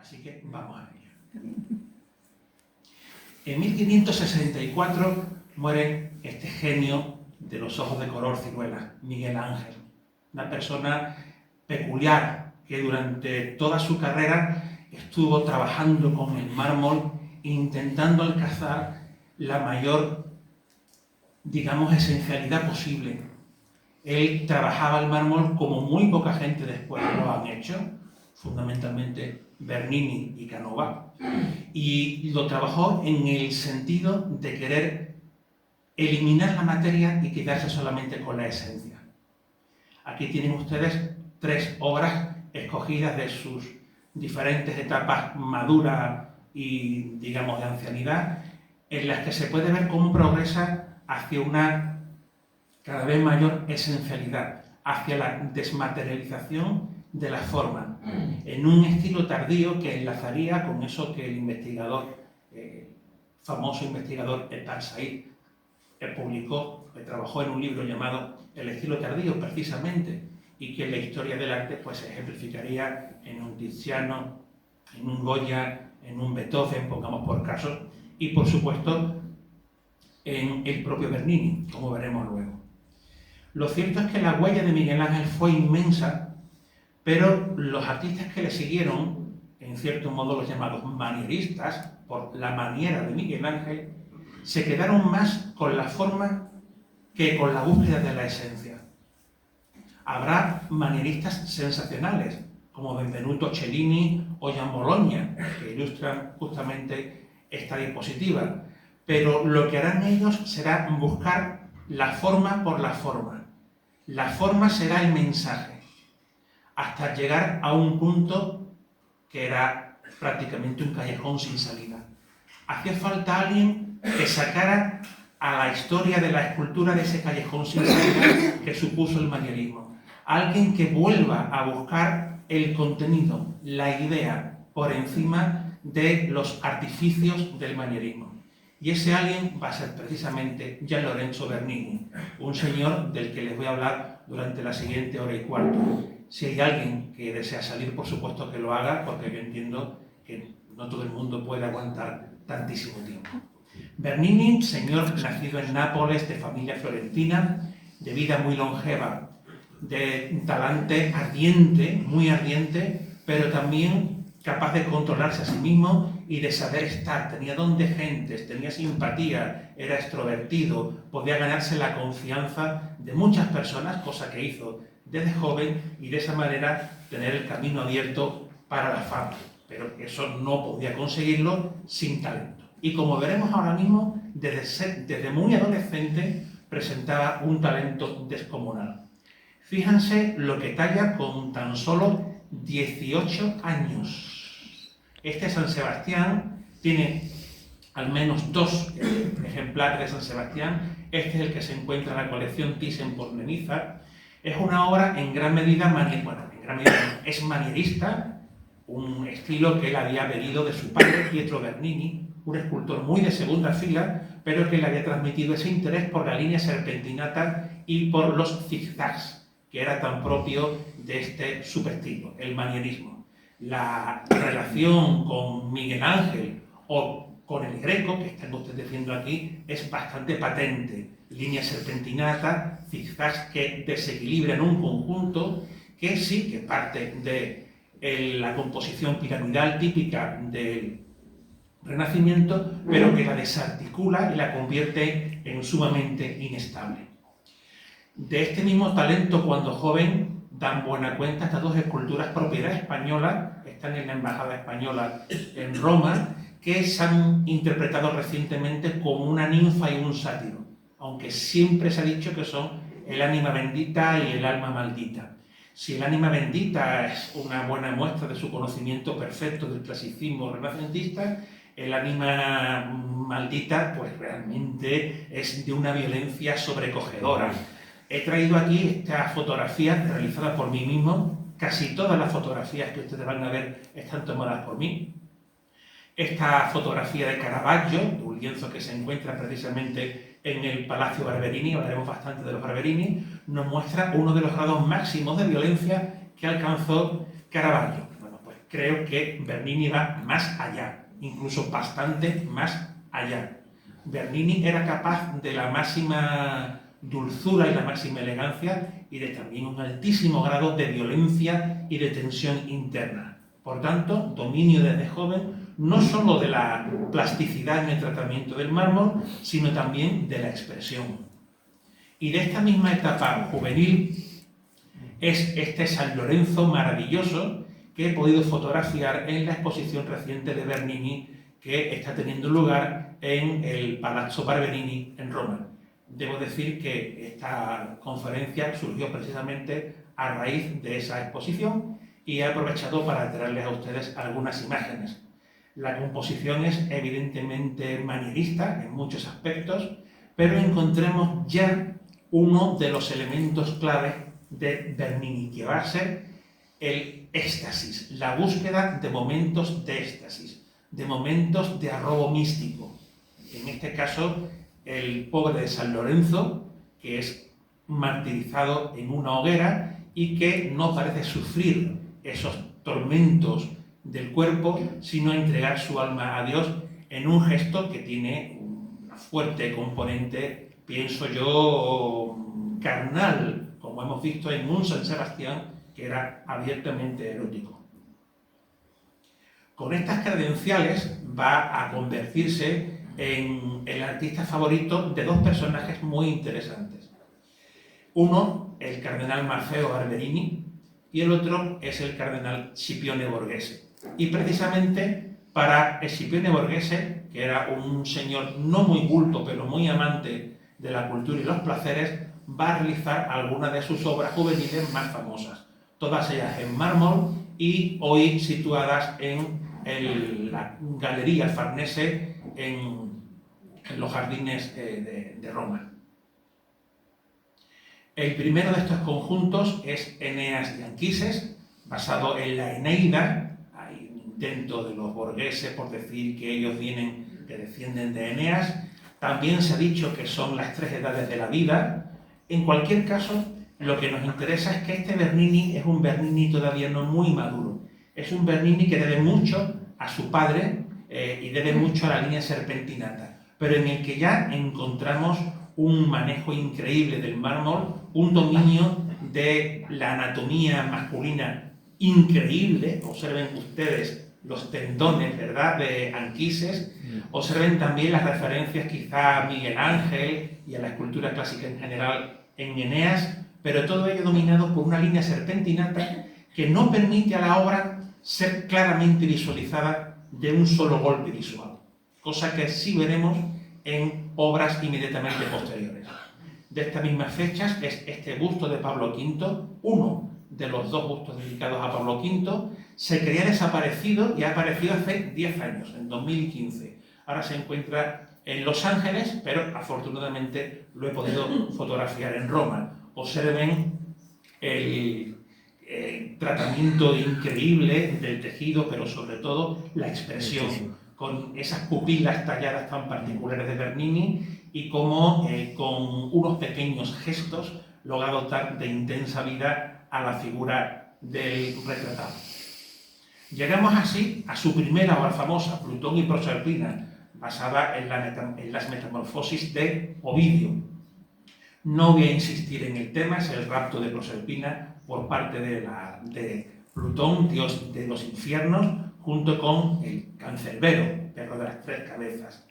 Así que vamos a ello. En 1564 muere este genio de los ojos de color ciruela, Miguel Ángel, una persona peculiar que durante toda su carrera estuvo trabajando con el mármol, intentando alcanzar la mayor, digamos, esencialidad posible. Él trabajaba el mármol como muy poca gente después lo han hecho, fundamentalmente Bernini y Canova, y lo trabajó en el sentido de querer eliminar la materia y quedarse solamente con la esencia. Aquí tienen ustedes 3 obras escogidas de sus diferentes etapas maduras y, digamos, de ancianidad, en las que se puede ver cómo progresa hacia una cada vez mayor esencialidad, hacia la desmaterialización de la forma, en un estilo tardío que enlazaría con eso que el investigador, famoso investigador Etal Said, publicó, que trabajó en un libro llamado El estilo tardío, precisamente, y que en la historia del arte pues, se ejemplificaría en un Tiziano, en un Goya, en un Beethoven, pongamos por caso, y por supuesto en el propio Bernini, como veremos luego. Lo cierto es que la huella de Miguel Ángel fue inmensa, pero los artistas que le siguieron, en cierto modo los llamados manieristas, por la maniera de Miguel Ángel, se quedaron más con la forma que con la búsqueda de la esencia. Habrá manieristas sensacionales, como Benvenuto Cellini o Gian Bologna, que ilustran justamente esta diapositiva, pero lo que harán ellos será buscar la forma por la forma. La forma será el mensaje, hasta llegar a un punto que era prácticamente un callejón sin salida. Hacía falta alguien que sacara a la historia de la escultura de ese callejón sin salida que supuso el manierismo. Alguien que vuelva a buscar el contenido, la idea, por encima de los artificios del manierismo. Y ese alguien va a ser precisamente Gian Lorenzo Bernini, un señor del que les voy a hablar durante la siguiente hora y cuarto. Si hay alguien que desea salir, por supuesto que lo haga, porque yo entiendo que no todo el mundo puede aguantar tantísimo tiempo. Bernini, señor nacido en Nápoles, de familia florentina, de vida muy longeva, de talante ardiente, muy ardiente, pero también capaz de controlarse a sí mismo y de saber estar. Tenía don de gentes, tenía simpatía, era extrovertido, podía ganarse la confianza de muchas personas, cosa que hizo desde joven, y de esa manera tener el camino abierto para la fama. Pero eso no podía conseguirlo sin talento. Y como veremos ahora mismo, desde muy adolescente presentaba un talento descomunal. Fíjense lo que talla con tan solo 18 años. Este San Sebastián tiene al menos 2 ejemplares de San Sebastián. Este es el que se encuentra en la colección Thyssen-Bornemisza. Es una obra en gran medida, es manierista, un estilo que él había bebido de su padre, Pietro Bernini, un escultor muy de segunda fila, pero que le había transmitido ese interés por la línea serpentinata y por los zigzags, que era tan propio de este subestilo, el manierismo. La relación con Miguel Ángel o con el Greco, que están ustedes viendo aquí, es bastante patente. Línea serpentinata, zigzags que desequilibran un conjunto que sí que parte de la composición piramidal típica del Renacimiento, pero que la desarticula y la convierte en sumamente inestable. De este mismo talento, cuando joven, dan buena cuenta estas 2 esculturas propiedad española, están en la Embajada Española en Roma, que se han interpretado recientemente como una ninfa y un sátiro, aunque siempre se ha dicho que son el ánima bendita y el alma maldita. Si el ánima bendita es una buena muestra de su conocimiento perfecto del clasicismo renacentista, el ánima maldita pues realmente es de una violencia sobrecogedora. He traído aquí esta fotografía realizada por mí mismo. Casi todas las fotografías que ustedes van a ver están tomadas por mí. Esta fotografía de Caravaggio, de un lienzo que se encuentra precisamente en el Palacio Barberini, hablaremos bastante de los Barberini, nos muestra uno de los grados máximos de violencia que alcanzó Caravaggio. Bueno, pues creo que Bernini va más allá, incluso bastante más allá. Bernini era capaz de la máxima dulzura y la máxima elegancia y de también un altísimo grado de violencia y de tensión interna. Por tanto, dominio desde joven no solo de la plasticidad en el tratamiento del mármol, sino también de la expresión. Y de esta misma etapa juvenil es este San Lorenzo maravilloso que he podido fotografiar en la exposición reciente de Bernini que está teniendo lugar en el Palazzo Barberini en Roma. Debo decir que esta conferencia surgió precisamente a raíz de esa exposición y he aprovechado para traerles a ustedes algunas imágenes. La composición es evidentemente manierista en muchos aspectos, pero encontremos ya uno de los elementos clave de Bernini, que va a ser el éxtasis, la búsqueda de momentos de éxtasis, de momentos de arrobo místico. En este caso, el pobre de San Lorenzo, que es martirizado en una hoguera y que no parece sufrir esos tormentos del cuerpo, sino entregar su alma a Dios en un gesto que tiene una fuerte componente, pienso yo, carnal, como hemos visto en un San Sebastián que era abiertamente erótico. Con estas credenciales va a convertirse en el artista favorito de dos personajes muy interesantes. Uno, el cardenal Maffeo Barberini, y el otro es el cardenal Scipione Borghese. Y precisamente para Scipione Borghese, que era un señor no muy culto, pero muy amante de la cultura y los placeres, va a realizar algunas de sus obras juveniles más famosas, todas ellas en mármol y hoy situadas en la Galería Farnese en los jardines de Roma. El primero de estos conjuntos es Eneas y Anquises, basado en la Eneida. Hay un intento de los Borghese por decir que ellos que descienden de Eneas. También se ha dicho que son las tres edades de la vida. En cualquier caso, lo que nos interesa es que este Bernini es un Bernini todavía no muy maduro. Es un Bernini que debe mucho a su padre y debe mucho a la línea serpentinata, pero en el que ya encontramos un manejo increíble del mármol, un dominio de la anatomía masculina increíble. Observen ustedes los tendones, ¿verdad?, de Anquises. Observen también las referencias quizá a Miguel Ángel y a la escultura clásica en general en Eneas, pero todo ello dominado por una línea serpentinata que no permite a la obra ser claramente visualizada de un solo golpe visual, cosa que sí veremos en obras inmediatamente posteriores. De estas mismas fechas es este busto de Pablo V, uno de los dos bustos dedicados a Pablo V. Se creía desaparecido y ha aparecido hace 10 años, en 2015. Ahora se encuentra en Los Ángeles, pero afortunadamente lo he podido fotografiar en Roma. Observen el tratamiento increíble del tejido, pero sobre todo la expresión, con esas pupilas talladas tan particulares de Bernini y cómo con unos pequeños gestos logra dotar de intensa vida a la figura del retratado. Llegamos así a su primera obra famosa, Plutón y Proserpina, basada en las metamorfosis de Ovidio. No voy a insistir en el tema, es el rapto de Proserpina por parte de Plutón, dios de los infiernos, junto con el Cancerbero, perro de las tres cabezas.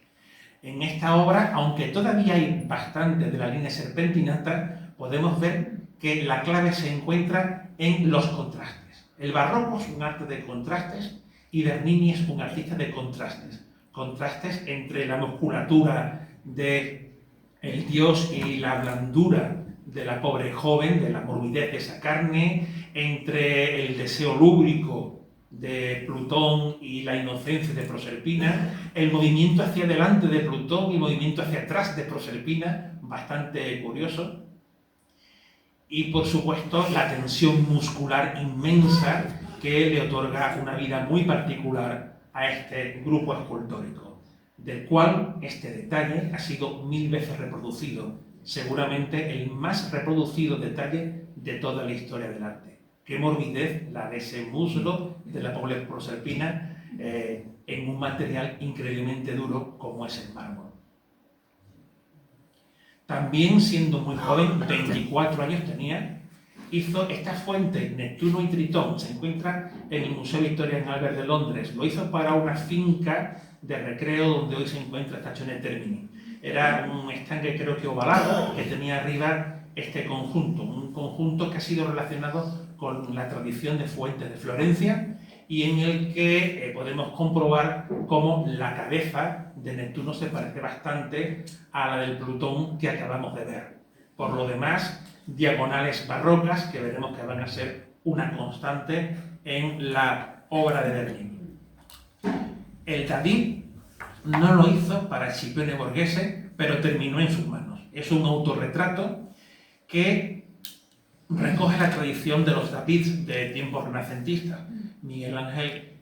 En esta obra, aunque todavía hay bastante de la línea serpentinata, podemos ver que la clave se encuentra en los contrastes. El barroco es un arte de contrastes y Bernini es un artista de contrastes. Contrastes entre la musculatura del dios y la blandura de la pobre joven, de la morbidez de esa carne, entre el deseo lúbrico de Plutón y la inocencia de Proserpina, el movimiento hacia adelante de Plutón y el movimiento hacia atrás de Proserpina, bastante curioso, y por supuesto la tensión muscular inmensa que le otorga una vida muy particular a este grupo escultórico, del cual este detalle ha sido 1000 veces reproducido, seguramente el más reproducido detalle de toda la historia del arte. qué morbidez la de ese muslo de la pobre Proserpina en un material increíblemente duro como es el mármol. También, siendo muy joven, 24 años tenía, hizo esta fuente, Neptuno y Tritón, se encuentra en el Museo Victoria and Albert de Londres. Lo hizo para una finca de recreo donde hoy se encuentra Stazione Termini. Era un estanque, creo que ovalado, que tenía arriba este conjunto, un conjunto que ha sido relacionado con la tradición de fuentes de Florencia y en el que podemos comprobar cómo la cabeza de Neptuno se parece bastante a la del Plutón que acabamos de ver. Por lo demás, diagonales barrocas que veremos que van a ser una constante en la obra de Bernini. El David no lo hizo para Scipione Borghese, pero terminó en sus manos. Es un autorretrato que recoge la tradición de los Davids de tiempos renacentistas. Miguel Ángel,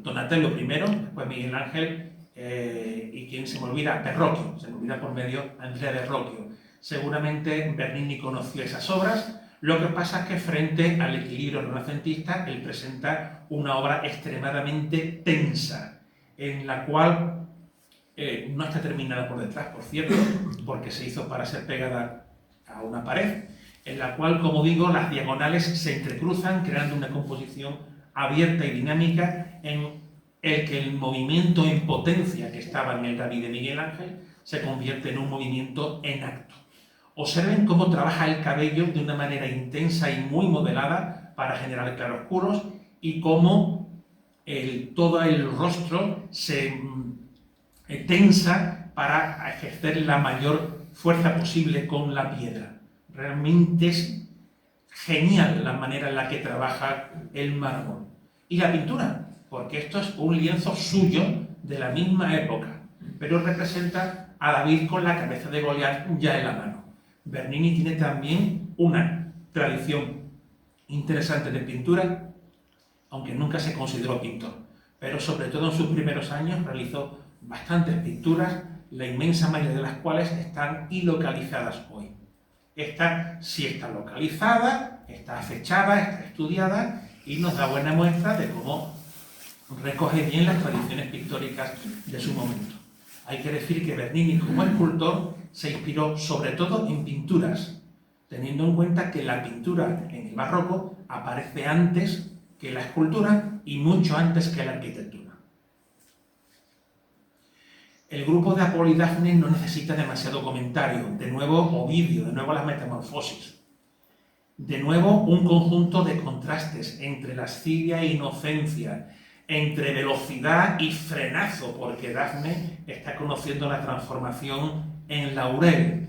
Donatello primero, después Miguel Ángel y quien se me olvida, Verrocchio, se me olvida por medio Andrea Verrocchio. Seguramente Bernini conoció esas obras, lo que pasa es que frente al equilibrio renacentista él presenta una obra extremadamente tensa, en la cual no está terminada por detrás, por cierto, porque se hizo para ser pegada a una pared, en la cual, como digo, las diagonales se entrecruzan creando una composición abierta y dinámica en el que el movimiento en potencia que estaba en el David de Miguel Ángel se convierte en un movimiento en acto. Observen cómo trabaja el cabello de una manera intensa y muy modelada para generar claroscuros y cómo todo el rostro se tensa para ejercer la mayor fuerza posible con la piedra. Realmente es genial la manera en la que trabaja el mármol. Y la pintura, porque esto es un lienzo suyo de la misma época, pero representa a David con la cabeza de Goliat ya en la mano. Bernini tiene también una tradición interesante de pintura, aunque nunca se consideró pintor, pero sobre todo en sus primeros años realizó bastantes pinturas, la inmensa mayoría de las cuales están ilocalizadas hoy. Esta sí está localizada, está fechada, está estudiada y nos da buena muestra de cómo recoge bien las tradiciones pictóricas de su momento. Hay que decir que Bernini, como escultor, se inspiró sobre todo en pinturas, teniendo en cuenta que la pintura en el barroco aparece antes que la escultura y mucho antes que la arquitectura. El grupo de Apolo y Dafne no necesita demasiado comentario. De nuevo Ovidio, de nuevo las metamorfosis. De nuevo un conjunto de contrastes entre lascivia e inocencia, entre velocidad y frenazo, porque Dafne está conociendo la transformación en laurel.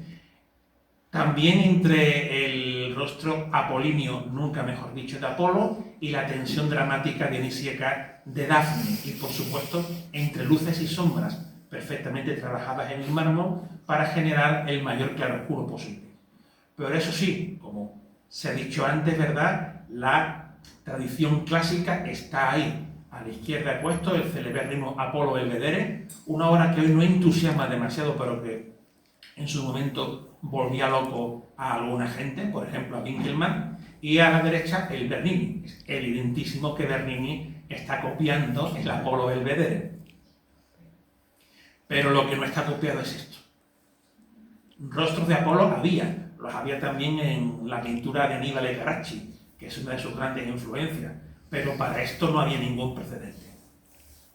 También entre el rostro apolíneo, nunca mejor dicho, de Apolo y la tensión dramática dionisíaca de Dafne. Y por supuesto, entre luces y sombras, perfectamente trabajadas en el mármol para generar el mayor claroscuro posible. Pero eso sí, como se ha dicho antes, ¿verdad?, la tradición clásica está ahí. A la izquierda he puesto el celebérrimo Apolo Belvedere, una obra que hoy no entusiasma demasiado, pero que en su momento volvía loco a alguna gente, por ejemplo a Winkelmann, y a la derecha el Bernini. Es evidentísimo que Bernini está copiando el Apolo Belvedere. Pero lo que no está copiado es esto. Rostros de Apolo había, los había también en la pintura de Aníbal Carracci, que es una de sus grandes influencias, pero para esto no había ningún precedente.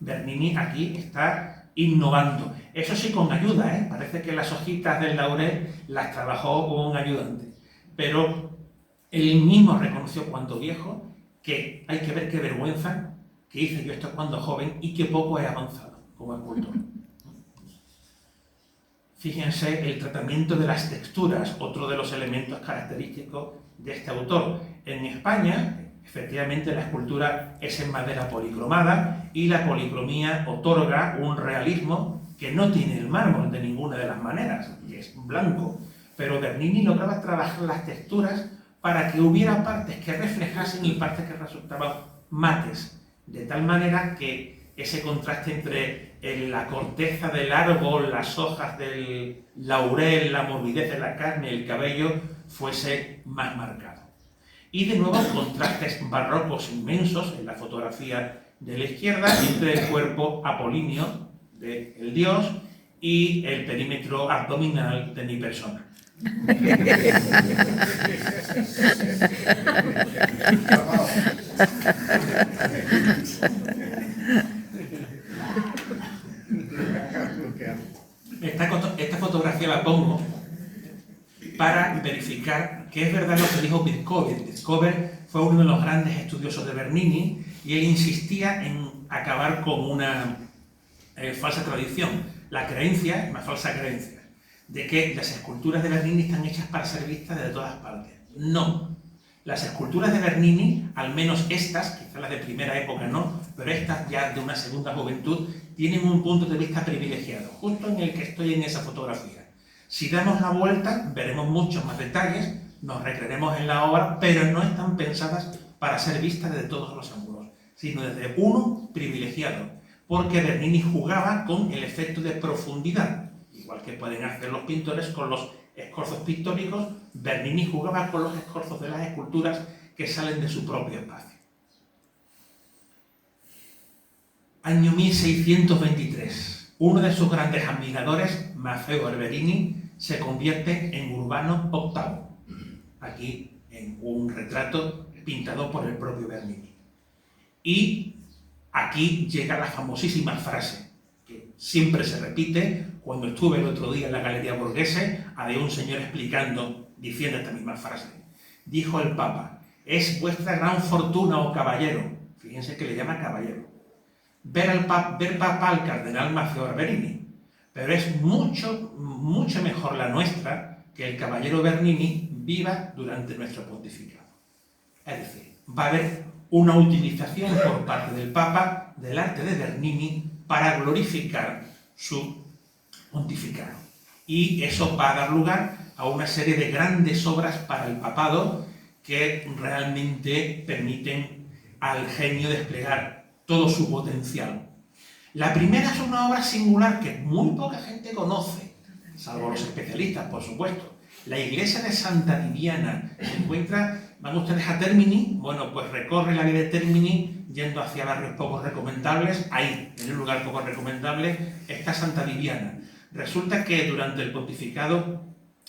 Bernini aquí está innovando, eso sí con ayuda, parece que las hojitas del laurel las trabajó con un ayudante, pero él mismo reconoció cuando viejo que hay que ver qué vergüenza, que hice yo esto cuando joven y que poco he avanzado como escultor. Fíjense el tratamiento de las texturas, otro de los elementos característicos de este autor. En España, efectivamente, la escultura es en madera policromada y la policromía otorga un realismo que no tiene el mármol de ninguna de las maneras, y es blanco. Pero Bernini lograba trabajar las texturas para que hubiera partes que reflejasen y partes que resultaban mates, de tal manera que ese contraste entre la corteza del árbol, las hojas del laurel, la morbidez de la carne, el cabello, fuese más marcado. Y de nuevo contrastes barrocos inmensos en la fotografía de la izquierda entre el cuerpo apolíneo del dios y el perímetro abdominal de mi persona. Esta fotografía la pongo para verificar que es verdad lo que dijo Biscover. Biscover fue uno de los grandes estudiosos de Bernini y él insistía en acabar con una falsa tradición, la creencia, una falsa creencia, de que las esculturas de Bernini están hechas para ser vistas desde todas partes. No. Las esculturas de Bernini, al menos estas, quizás las de primera época no, pero estas ya de una segunda juventud, tienen un punto de vista privilegiado, justo en el que estoy en esa fotografía. Si damos la vuelta, veremos muchos más detalles, nos recrearemos en la obra, pero no están pensadas para ser vistas desde todos los ángulos, sino desde uno privilegiado, porque Bernini jugaba con el efecto de profundidad, igual que pueden hacer los pintores con los escorzos pictóricos. Bernini jugaba con los escorzos de las esculturas que salen de su propio espacio. Año 1623. Uno de sus grandes admiradores, Maffeo Barberini, se convierte en Urbano VIII, aquí en un retrato pintado por el propio Bernini. Y aquí llega la famosísima frase, que siempre se repite. Cuando estuve el otro día en la Galería Borghese, había un señor explicando, diciendo esta misma frase. Dijo el Papa: es vuestra gran fortuna, oh caballero. Fíjense que le llama caballero. Ver Papa al cardenal Maffeo Barberini, pero es mucho mejor la nuestra que el caballero Bernini viva durante nuestro pontificado. Es decir, va a haber una utilización por parte del Papa del arte de Bernini para glorificar su pontificado. Y eso va a dar lugar a una serie de grandes obras para el papado que realmente permiten al genio desplegar todo su potencial. La primera es una obra singular que muy poca gente conoce, salvo los especialistas, por supuesto. La iglesia de Santa Viviana se encuentra, van ustedes a Termini, bueno, pues recorre la vía de Termini yendo hacia barrios poco recomendables. Ahí, en un lugar poco recomendable, está Santa Viviana. Resulta que durante el pontificado,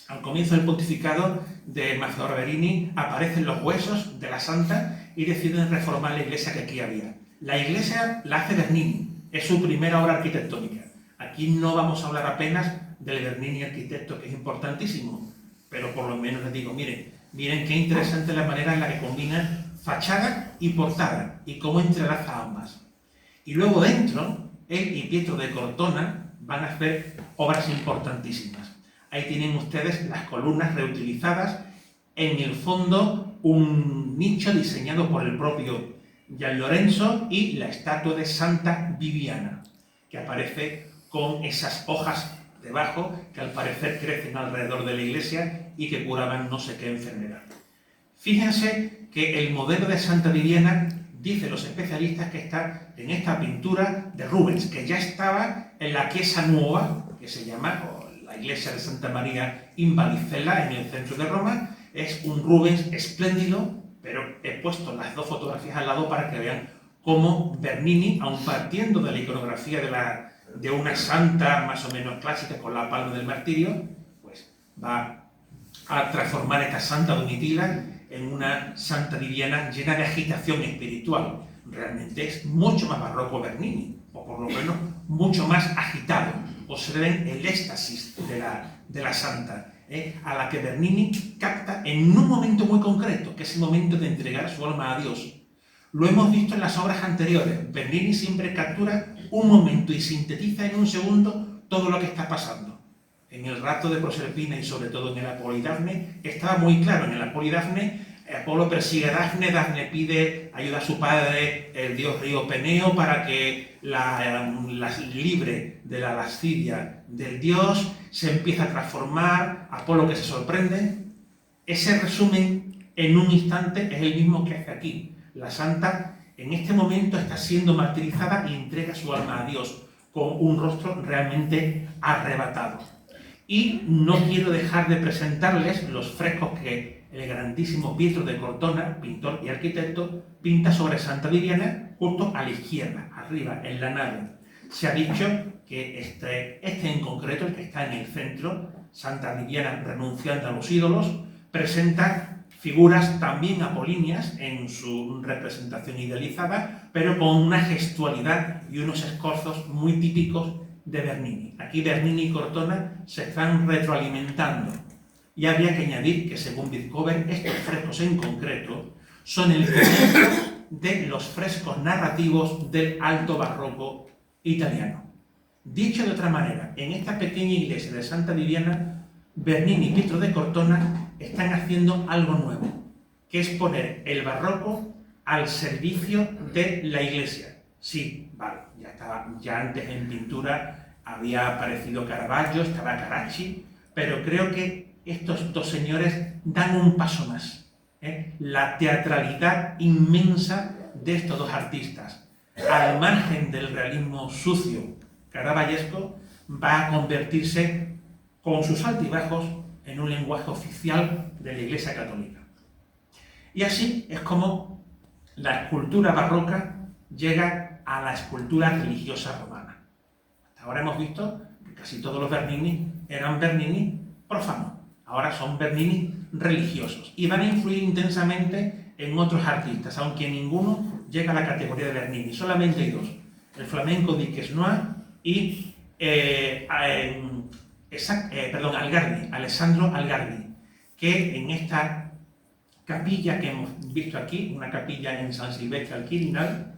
al comienzo del pontificado de Maffeo Barberini, aparecen los huesos de la santa y deciden reformar la iglesia que aquí había. La iglesia la hace Bernini, es su primera obra arquitectónica. Aquí no vamos a hablar apenas del Bernini arquitecto, que es importantísimo, pero por lo menos les digo, miren qué interesante la manera en la que combina fachada y portada y cómo entrelaza ambas. Y luego dentro, él y Pietro de Cortona van a hacer obras importantísimas. Ahí tienen ustedes las columnas reutilizadas, en el fondo un nicho diseñado por el propio Gian Lorenzo y la estatua de Santa Viviana, que aparece con esas hojas debajo que al parecer crecen alrededor de la iglesia y que curaban no sé qué enfermedad. Fíjense que el modelo de Santa Viviana, dicen los especialistas, que está en esta pintura de Rubens, que ya estaba en la Chiesa Nuova, que se llama, o la iglesia de Santa María in Vallicella, en el centro de Roma. Es un Rubens espléndido, pero he puesto las dos fotografías al lado para que vean cómo Bernini, aun partiendo de la iconografía de una santa más o menos clásica con la palma del martirio, pues va a transformar esta santa Domitila en una Santa Viviana llena de agitación espiritual. Realmente es mucho más barroco Bernini, o por lo menos mucho más agitado. Observen el éxtasis de la santa, a la que Bernini capta en un momento muy concreto, que es el momento de entregar su alma a Dios. Lo hemos visto en las obras anteriores. Bernini siempre captura un momento y sintetiza en un segundo todo lo que está pasando. En el rapto de Proserpina y sobre todo en el Apolidafne estaba muy claro. En el Apolidafne, Apolo persigue a Dafne, Dafne pide ayuda a su padre, el dios río Peneo, para que la libre de la lascivia del dios. Se empieza a transformar, Apolo que se sorprende. Ese resumen en un instante es el mismo que hace aquí. La santa en este momento está siendo martirizada y entrega su alma a Dios con un rostro realmente arrebatado. Y no quiero dejar de presentarles los frescos que el grandísimo Pietro de Cortona, pintor y arquitecto, pinta sobre Santa Viviana justo a la izquierda, arriba, en la nave. Se ha dicho que este en concreto, el que está en el centro, Santa Viviana renunciando a los ídolos, presenta figuras también apolíneas en su representación idealizada, pero con una gestualidad y unos escorzos muy típicos de Bernini. Aquí Bernini y Cortona se están retroalimentando. Y habría que añadir que, según Bitcover, estos frescos en concreto son el comienzo de los frescos narrativos del alto barroco italiano. Dicho de otra manera, en esta pequeña iglesia de Santa Viviana, Bernini y Pietro de Cortona están haciendo algo nuevo, que es poner el barroco al servicio de la iglesia. Sí, vale, ya antes en pintura había aparecido Caravaggio, estaba Carracci, pero creo que estos dos señores dan un paso más. La teatralidad inmensa de estos dos artistas, al margen del realismo sucio caravallesco, va a convertirse, con sus altibajos, en un lenguaje oficial de la Iglesia Católica. Y así es como la escultura barroca llega a la escultura religiosa romana. Hasta ahora hemos visto que casi todos los Bernini eran Bernini profanos. Ahora son Bernini religiosos y van a influir intensamente en otros artistas, aunque ninguno llega a la categoría de Bernini. Solamente hay dos, el flamenco de Quesnoy y Alessandro Algardi, que en esta capilla que hemos visto aquí, una capilla en San Silvestre al Quirinal,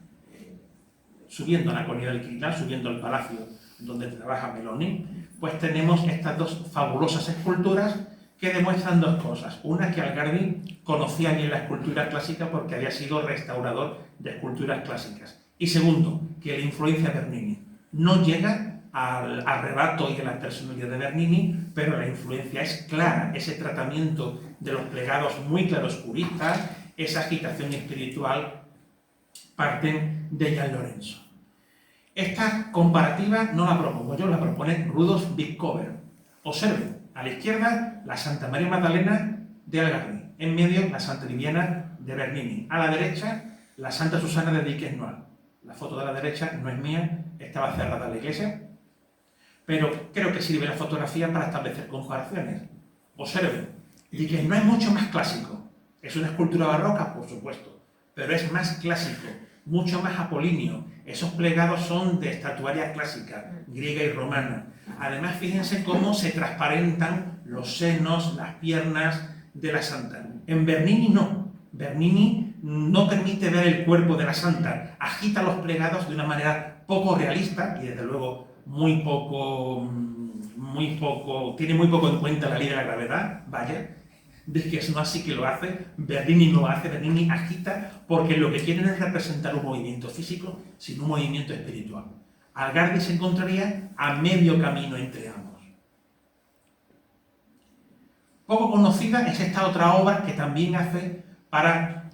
subiendo a la colina del Quirinal, subiendo al palacio donde trabaja Meloni, pues tenemos estas dos fabulosas esculturas que demuestran dos cosas. Una, que Algardi conocía bien la escultura clásica porque había sido restaurador de esculturas clásicas. Y segundo, que la influencia de Bernini no llega al arrebato y a la personalidad de Bernini, pero la influencia es clara, ese tratamiento de los plegados muy claroscuristas, esa agitación espiritual, parten de Jan Lorenzo. Esta comparativa no la propongo yo, la propone Rudolf Bitcover. Observen, a la izquierda la Santa María Magdalena de Algardi, en medio la Santa Viviana de Bernini, a la derecha la Santa Susana de Quesnoy. La foto de la derecha no es mía, estaba cerrada la iglesia, pero creo que sirve la fotografía para establecer comparaciones. Observen, Quesnoy es mucho más clásico. Es una escultura barroca, por supuesto, pero es más clásico, mucho más apolíneo. Esos plegados son de estatuaria clásica, griega y romana. Además, fíjense cómo se transparentan los senos, las piernas de la santa. En Bernini no. Bernini no permite ver el cuerpo de la santa. Agita los plegados de una manera poco realista y, desde luego, tiene muy poco en cuenta la ley de la gravedad, vaya. De que no así que lo hace, Bernini no lo hace, Bernini agita porque lo que quieren es representar un movimiento físico sin un movimiento espiritual. Algardi se encontraría a medio camino entre ambos. Poco conocida es esta otra obra que también hace para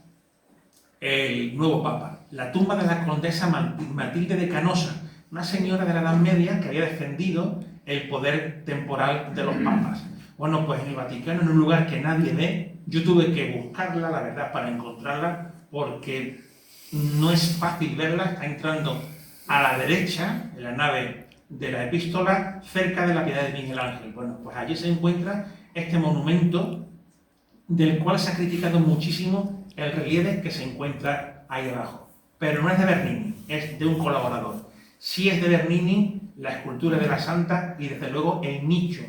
el nuevo Papa, la tumba de la condesa Matilde de Canosa, una señora de la Edad Media que había defendido el poder temporal de los papas. Bueno, pues en el Vaticano, en un lugar que nadie ve, yo tuve que buscarla, la verdad, para encontrarla, porque no es fácil verla, está entrando a la derecha, en la nave de la epístola, cerca de la Piedad de Miguel Ángel. Bueno, pues allí se encuentra este monumento, del cual se ha criticado muchísimo el relieve que se encuentra ahí abajo. Pero no es de Bernini, es de un colaborador. Sí es de Bernini la escultura de la Santa y, desde luego, el nicho.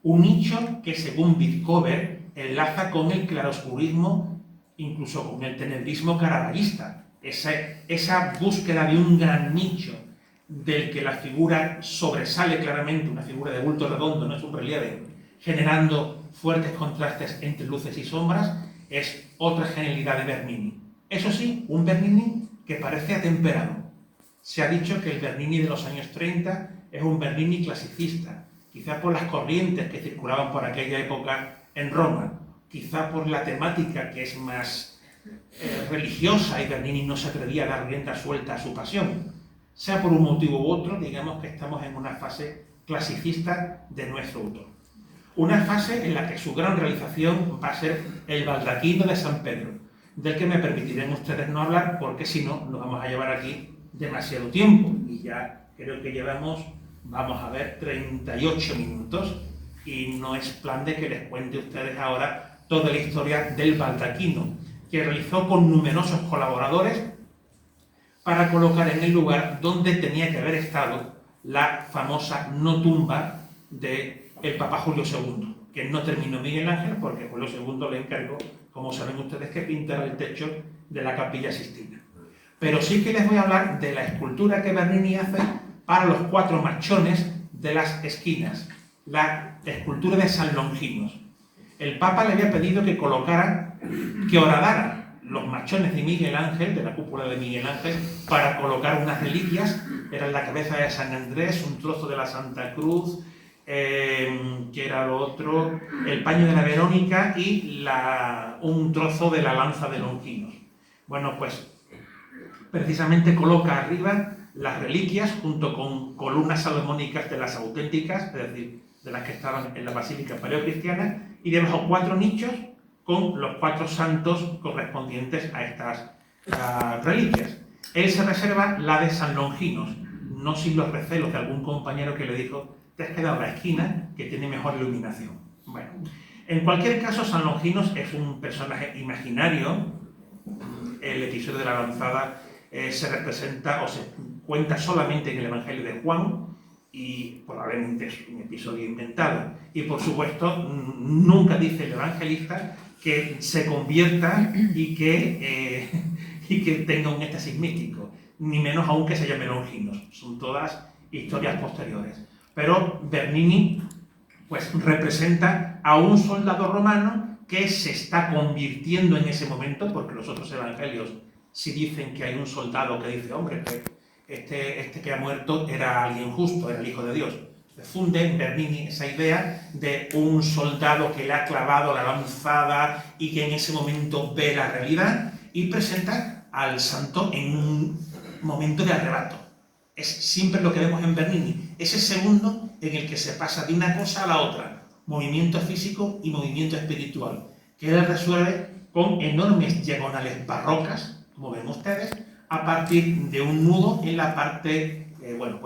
Un nicho que, según Bitcover, enlaza con el claroscurismo, incluso con el tenebrismo caravallista. Esa búsqueda de un gran nicho del que la figura sobresale claramente, una figura de bulto redondo, no es un relieve, generando fuertes contrastes entre luces y sombras, es otra genialidad de Bernini. Eso sí, un Bernini que parece atemperado. Se ha dicho que el Bernini de los años 30 es un Bernini clasicista, quizá por las corrientes que circulaban por aquella época en Roma, quizá por la temática que es más religiosa y Bernini no se atrevía a dar rienda suelta a su pasión. Sea por un motivo u otro, digamos que estamos en una fase clasicista de nuestro autor. Una fase en la que su gran realización va a ser el baldaquino de San Pedro, del que me permitirán ustedes no hablar, porque si no, nos vamos a llevar aquí demasiado tiempo. Y ya creo que llevamos, vamos a ver, 38 minutos, y no es plan de que les cuente a ustedes ahora toda la historia del baldaquino, que realizó con numerosos colaboradores para colocar en el lugar donde tenía que haber estado la famosa no tumba del Papa Julio II, que no terminó Miguel Ángel porque Julio II le encargó, como saben ustedes, que pintara el techo de la Capilla Sixtina. Pero sí que les voy a hablar de la escultura que Bernini hace para los 4 machones de las esquinas, la escultura de San Longinos. El Papa le había pedido que colocara, que horadara los machones de Miguel Ángel, de la cúpula de Miguel Ángel, para colocar unas reliquias. Eran la cabeza de San Andrés, un trozo de la Santa Cruz, que era lo otro, el paño de la Verónica y un trozo de la lanza de Longinos. Bueno, pues precisamente coloca arriba las reliquias junto con columnas salomónicas de las auténticas, es decir, de las que estaban en la Basílica Paleocristiana, y debajo 4 nichos con los 4 santos correspondientes a estas reliquias. Él se reserva la de San Longinos, no sin los recelos de algún compañero que le dijo: te has quedado en la esquina que tiene mejor iluminación. Bueno, en cualquier caso, San Longinos es un personaje imaginario. El episodio de la lanzada se representa o se cuenta solamente en el Evangelio de Juan, y probablemente es un episodio inventado. Y por supuesto, nunca dice el evangelista que se convierta y que tenga un éxtasis místico, ni menos aún que se llame Longinos. Son todas historias posteriores. Pero Bernini pues representa a un soldado romano que se está convirtiendo en ese momento, porque los otros evangelios sí dicen que hay un soldado que dice: hombre, que este que ha muerto era alguien justo, era el Hijo de Dios. Funde en Bernini esa idea de un soldado que le ha clavado la lanzada y que en ese momento ve la realidad, y presenta al santo en un momento de arrebato. Es siempre lo que vemos en Bernini, ese segundo en el que se pasa de una cosa a la otra, movimiento físico y movimiento espiritual, que él resuelve con enormes diagonales barrocas, como ven ustedes, a partir de un nudo en la parte, pues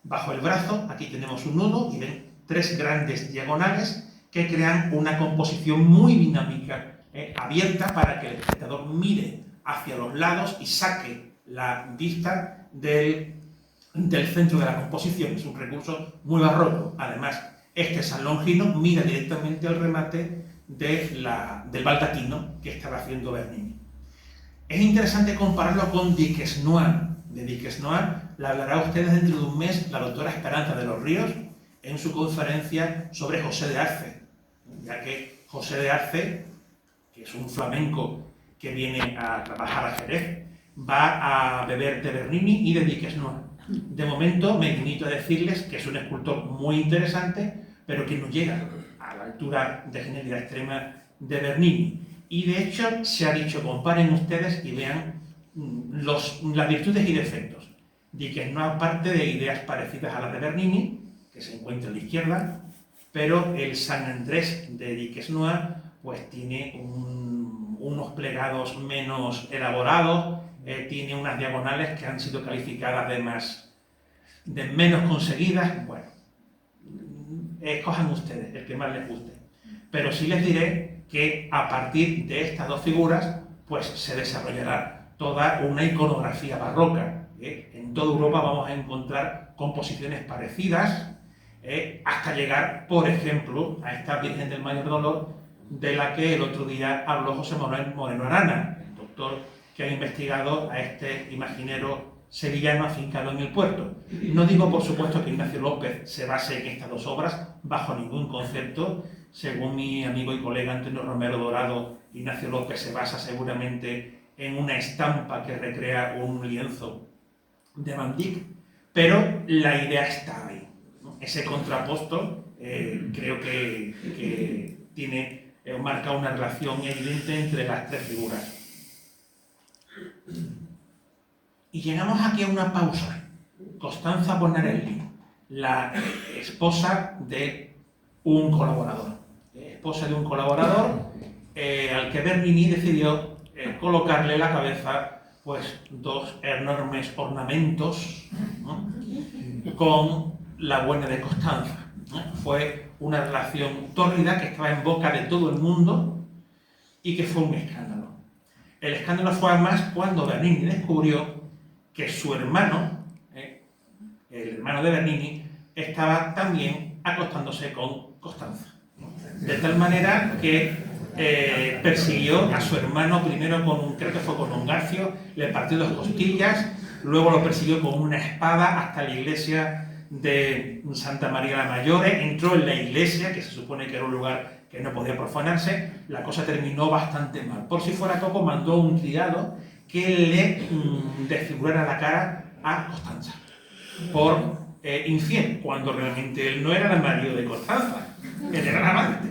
bajo el brazo. Aquí tenemos un nudo y ven 3 grandes diagonales que crean una composición muy dinámica, abierta, para que el espectador mire hacia los lados y saque la vista del centro de la composición. Es un recurso muy barroco. Además, este San Longino mira directamente al remate del baldaquino que estaba haciendo Bernini. Es interesante compararlo con Diques-Noir. De Diques-Noir la hablará a ustedes dentro de un mes la doctora Esperanza de los Ríos en su conferencia sobre José de Arce, ya que José de Arce, que es un flamenco que viene a trabajar a Jerez, va a beber de Bernini y de Diques-Noir. De momento me limito a decirles que es un escultor muy interesante, pero que no llega a la altura de genialidad extrema de Bernini. Y de hecho se ha dicho: comparen ustedes y vean las virtudes y defectos. Diques-Noir parte de ideas parecidas a las de Bernini, que se encuentra a la izquierda, pero el San Andrés de Diques-Noir pues tiene unos plegados menos elaborados, tiene unas diagonales que han sido calificadas de menos conseguidas. Bueno, escojan ustedes el que más les guste. Pero sí les diré que a partir de estas 2 figuras pues se desarrollará toda una iconografía barroca. En toda Europa vamos a encontrar composiciones parecidas, hasta llegar, por ejemplo, a esta Virgen del Mayor Dolor, de la que el otro día habló José Manuel Moreno Arana, el doctor que ha investigado a este imaginero sevillano afincado en el puerto. No digo, por supuesto, que Ignacio López se base en estas 2 obras, bajo ningún concepto. Según mi amigo y colega Antonio Romero Dorado, Ignacio López se basa seguramente en una estampa que recrea un lienzo de Van Dyck, pero la idea está ahí, ¿no? Ese contraposto creo que tiene, marca una relación evidente entre las 3 figuras. Y llegamos aquí a una pausa. Costanza Bonarelli, la esposa de un colaborador. Al que Bernini decidió colocarle en la cabeza pues dos enormes ornamentos, ¿no?, con la buena de Costanza, ¿no? Fue una relación tórrida que estaba en boca de todo el mundo y que fue un escándalo. El escándalo fue además cuando Bernini descubrió que su hermano, el hermano de Bernini, estaba también acostándose con Costanza. De tal manera que persiguió a su hermano primero creo que fue con un garfio, le partió dos costillas, luego lo persiguió con una espada hasta la iglesia de Santa María la Mayor, entró en la iglesia, que se supone que era un lugar que no podía profanarse. La cosa terminó bastante mal. Por si fuera poco, mandó un criado que le desfigurara la cara a Costanza por infiel, cuando realmente él no era el marido de Costanza, él era el amante.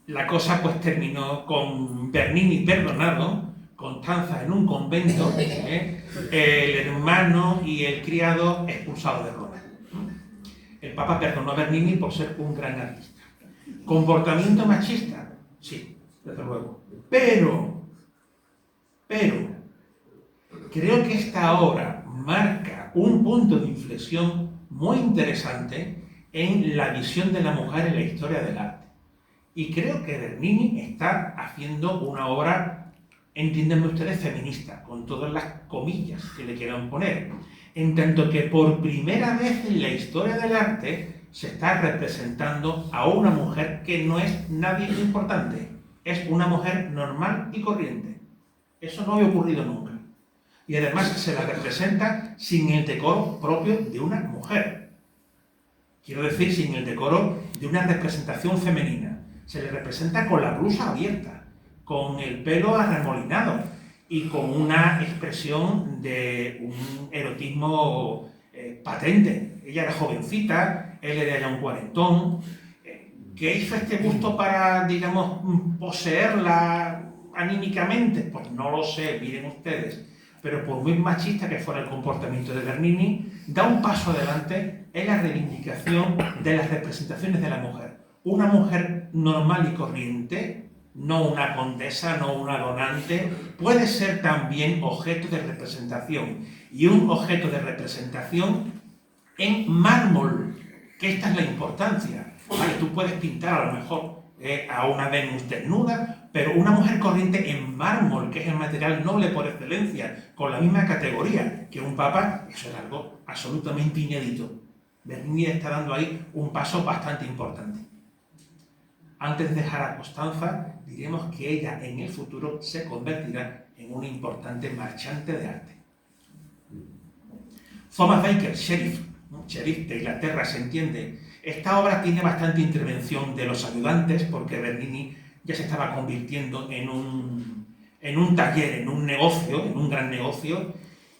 La cosa pues terminó con Bernini perdonado, Constanza en un convento, el hermano y el criado expulsados de Roma. El Papa perdonó a Bernini por ser un gran artista. ¿Comportamiento machista? Sí, desde luego. Pero, creo que esta obra marca un punto de inflexión muy interesante en la visión de la mujer en la historia del arte. Y creo que Bernini está haciendo una obra, entiéndanme ustedes, feminista, con todas las comillas que le quieran poner, en tanto que por primera vez en la historia del arte se está representando a una mujer que no es nadie importante, es una mujer normal y corriente. Eso no había ocurrido nunca. Y además se la representa sin el decoro propio de una mujer. Quiero decir, sin el decoro de una representación femenina. Se le representa con la blusa abierta, con el pelo arremolinado y con una expresión de un erotismo patente. Ella era jovencita, él era ya un cuarentón. ¿Qué hizo este gusto para, digamos, poseerla anímicamente? Pues no lo sé, miren ustedes. Pero por muy machista que fuera el comportamiento de Bernini, da un paso adelante en la reivindicación de las representaciones de la mujer. Una mujer normal y corriente, no una condesa, no una donante, puede ser también objeto de representación. Y un objeto de representación en mármol, que esta es la importancia. Vale, tú puedes pintar a lo mejor a una Venus desnuda, pero una mujer corriente en mármol, que es el material noble por excelencia, con la misma categoría que un papa, eso es algo absolutamente inédito. Bernini está dando ahí un paso bastante importante. Antes de dejar a Costanza, diremos que ella en el futuro se convertirá en una importante marchante de arte. Thomas Baker, sheriff de Inglaterra, se entiende. Esta obra tiene bastante intervención de los ayudantes, porque Bernini ya se estaba convirtiendo en un taller, en un negocio, en un gran negocio,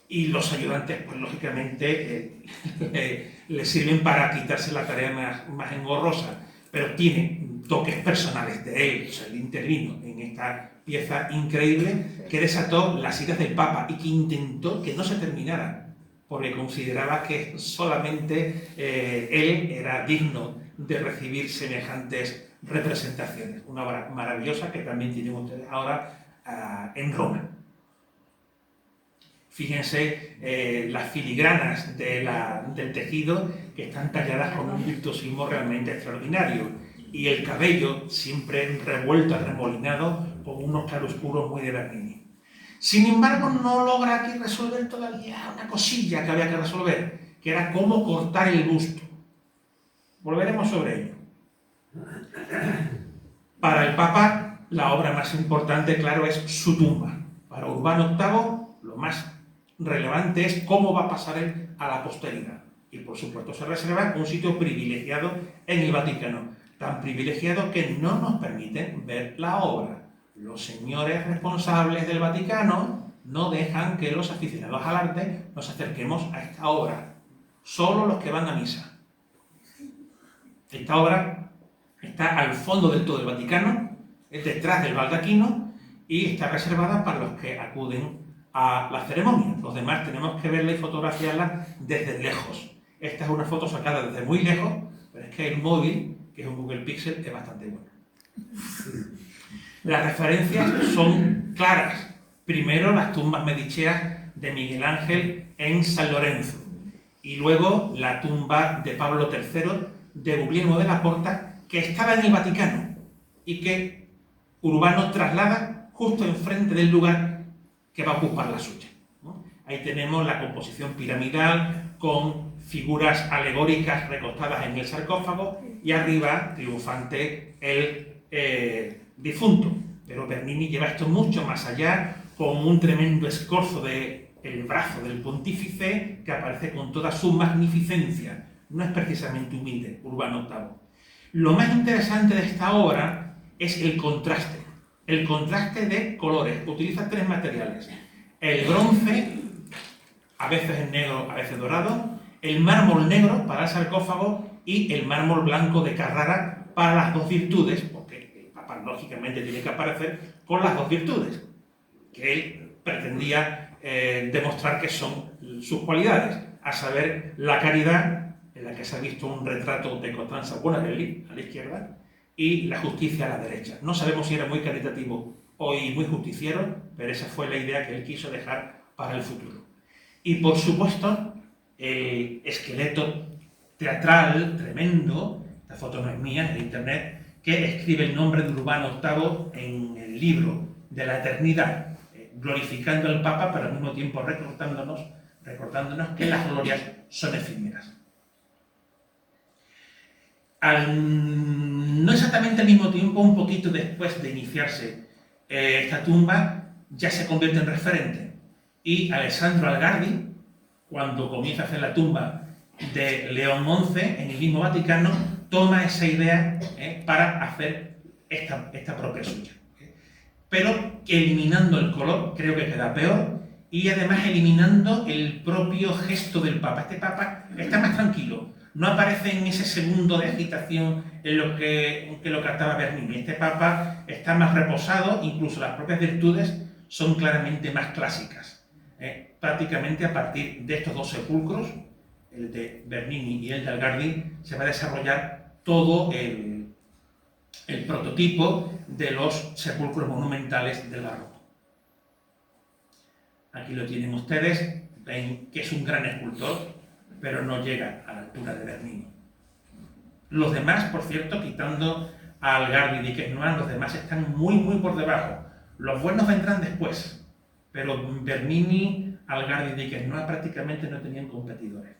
y los ayudantes, pues lógicamente, le sirven para quitarse la tarea más engorrosa, pero tiene toques personales de él. O sea, él intervino en esta pieza increíble que desató las iras del Papa y que intentó que no se terminara, porque consideraba que solamente él era digno de recibir semejantes representaciones. Una obra maravillosa que también tienen ustedes ahora en Roma. Fíjense las filigranas del tejido, que están talladas con un virtuosismo realmente extraordinario, y el cabello siempre revuelto, arremolinado, con unos claroscuros muy de Bernini. Sin embargo, no logra aquí resolver todavía una cosilla que había que resolver, que era cómo cortar el busto. Volveremos sobre ello. Para el Papa, la obra más importante, claro, es su tumba. Para Urbano VIII, lo más relevante es cómo va a pasar él a la posteridad. Y por supuesto se reserva un sitio privilegiado en el Vaticano, tan privilegiado que no nos permiten ver la obra. Los señores responsables del Vaticano no dejan que los aficionados al arte nos acerquemos a esta obra, solo los que van a misa. Esta obra está al fondo del todo del Vaticano, es detrás del baldaquino, y está reservada para los que acuden a la ceremonia. Los demás tenemos que verla y fotografiarla desde lejos. Esta es una foto sacada desde muy lejos, pero es que el móvil, que es un Google Pixel, es bastante bueno. Las referencias son claras. Primero, las tumbas medicheas de Miguel Ángel en San Lorenzo. Y luego, la tumba de Pablo III de Guglielmo de la Porta, que estaba en el Vaticano y que Urbano traslada justo enfrente del lugar que va a ocupar la suya, ¿no? Ahí tenemos la composición piramidal con figuras alegóricas recostadas en el sarcófago y arriba, triunfante, el difunto. Pero Bernini lleva esto mucho más allá, con un tremendo escorzo del brazo del pontífice que aparece con toda su magnificencia. No es precisamente humilde, Urbano VIII. Lo más interesante de esta obra es el contraste de colores. Utiliza tres materiales: el bronce, a veces en negro, a veces dorado, el mármol negro para el sarcófago y el mármol blanco de Carrara para las dos virtudes, porque el Papa lógicamente tiene que aparecer con las dos virtudes que él pretendía demostrar que son sus cualidades, a saber, la caridad, en la que se ha visto un retrato de Costanza Buonarroti a la izquierda, y la justicia a la derecha. No sabemos si era muy caritativo o muy justiciero, pero esa fue la idea que él quiso dejar para el futuro. Y por supuesto, el esqueleto teatral tremendo, esta foto no es mía, es de internet, que escribe el nombre de Urbano VIII en el libro de la eternidad, glorificando al Papa, pero al mismo tiempo recordándonos que las glorias son efímeras. No exactamente al mismo tiempo, un poquito después de iniciarse esta tumba, ya se convierte en referente. Y Alessandro Algardi, cuando comienza a hacer la tumba de León XI en el mismo Vaticano, toma esa idea para hacer esta propia suya. Pero eliminando el color, creo que queda peor, y además eliminando el propio gesto del Papa. Este Papa está más tranquilo, no aparece en ese segundo de agitación en lo que trataba Bernini. Este Papa está más reposado, incluso las propias virtudes son claramente más clásicas. Prácticamente a partir de estos dos sepulcros, el de Bernini y el de Algardi, se va a desarrollar todo el prototipo de los sepulcros monumentales del barroco. Aquí lo tienen ustedes, ven que es un gran escultor, pero no llega a la altura de Bernini. Los demás, por cierto, quitando a Algardi y Diquesnois, los demás están muy por debajo. Los buenos vendrán después, pero Bernini, Algardi y Diquesnois prácticamente no tenían competidores.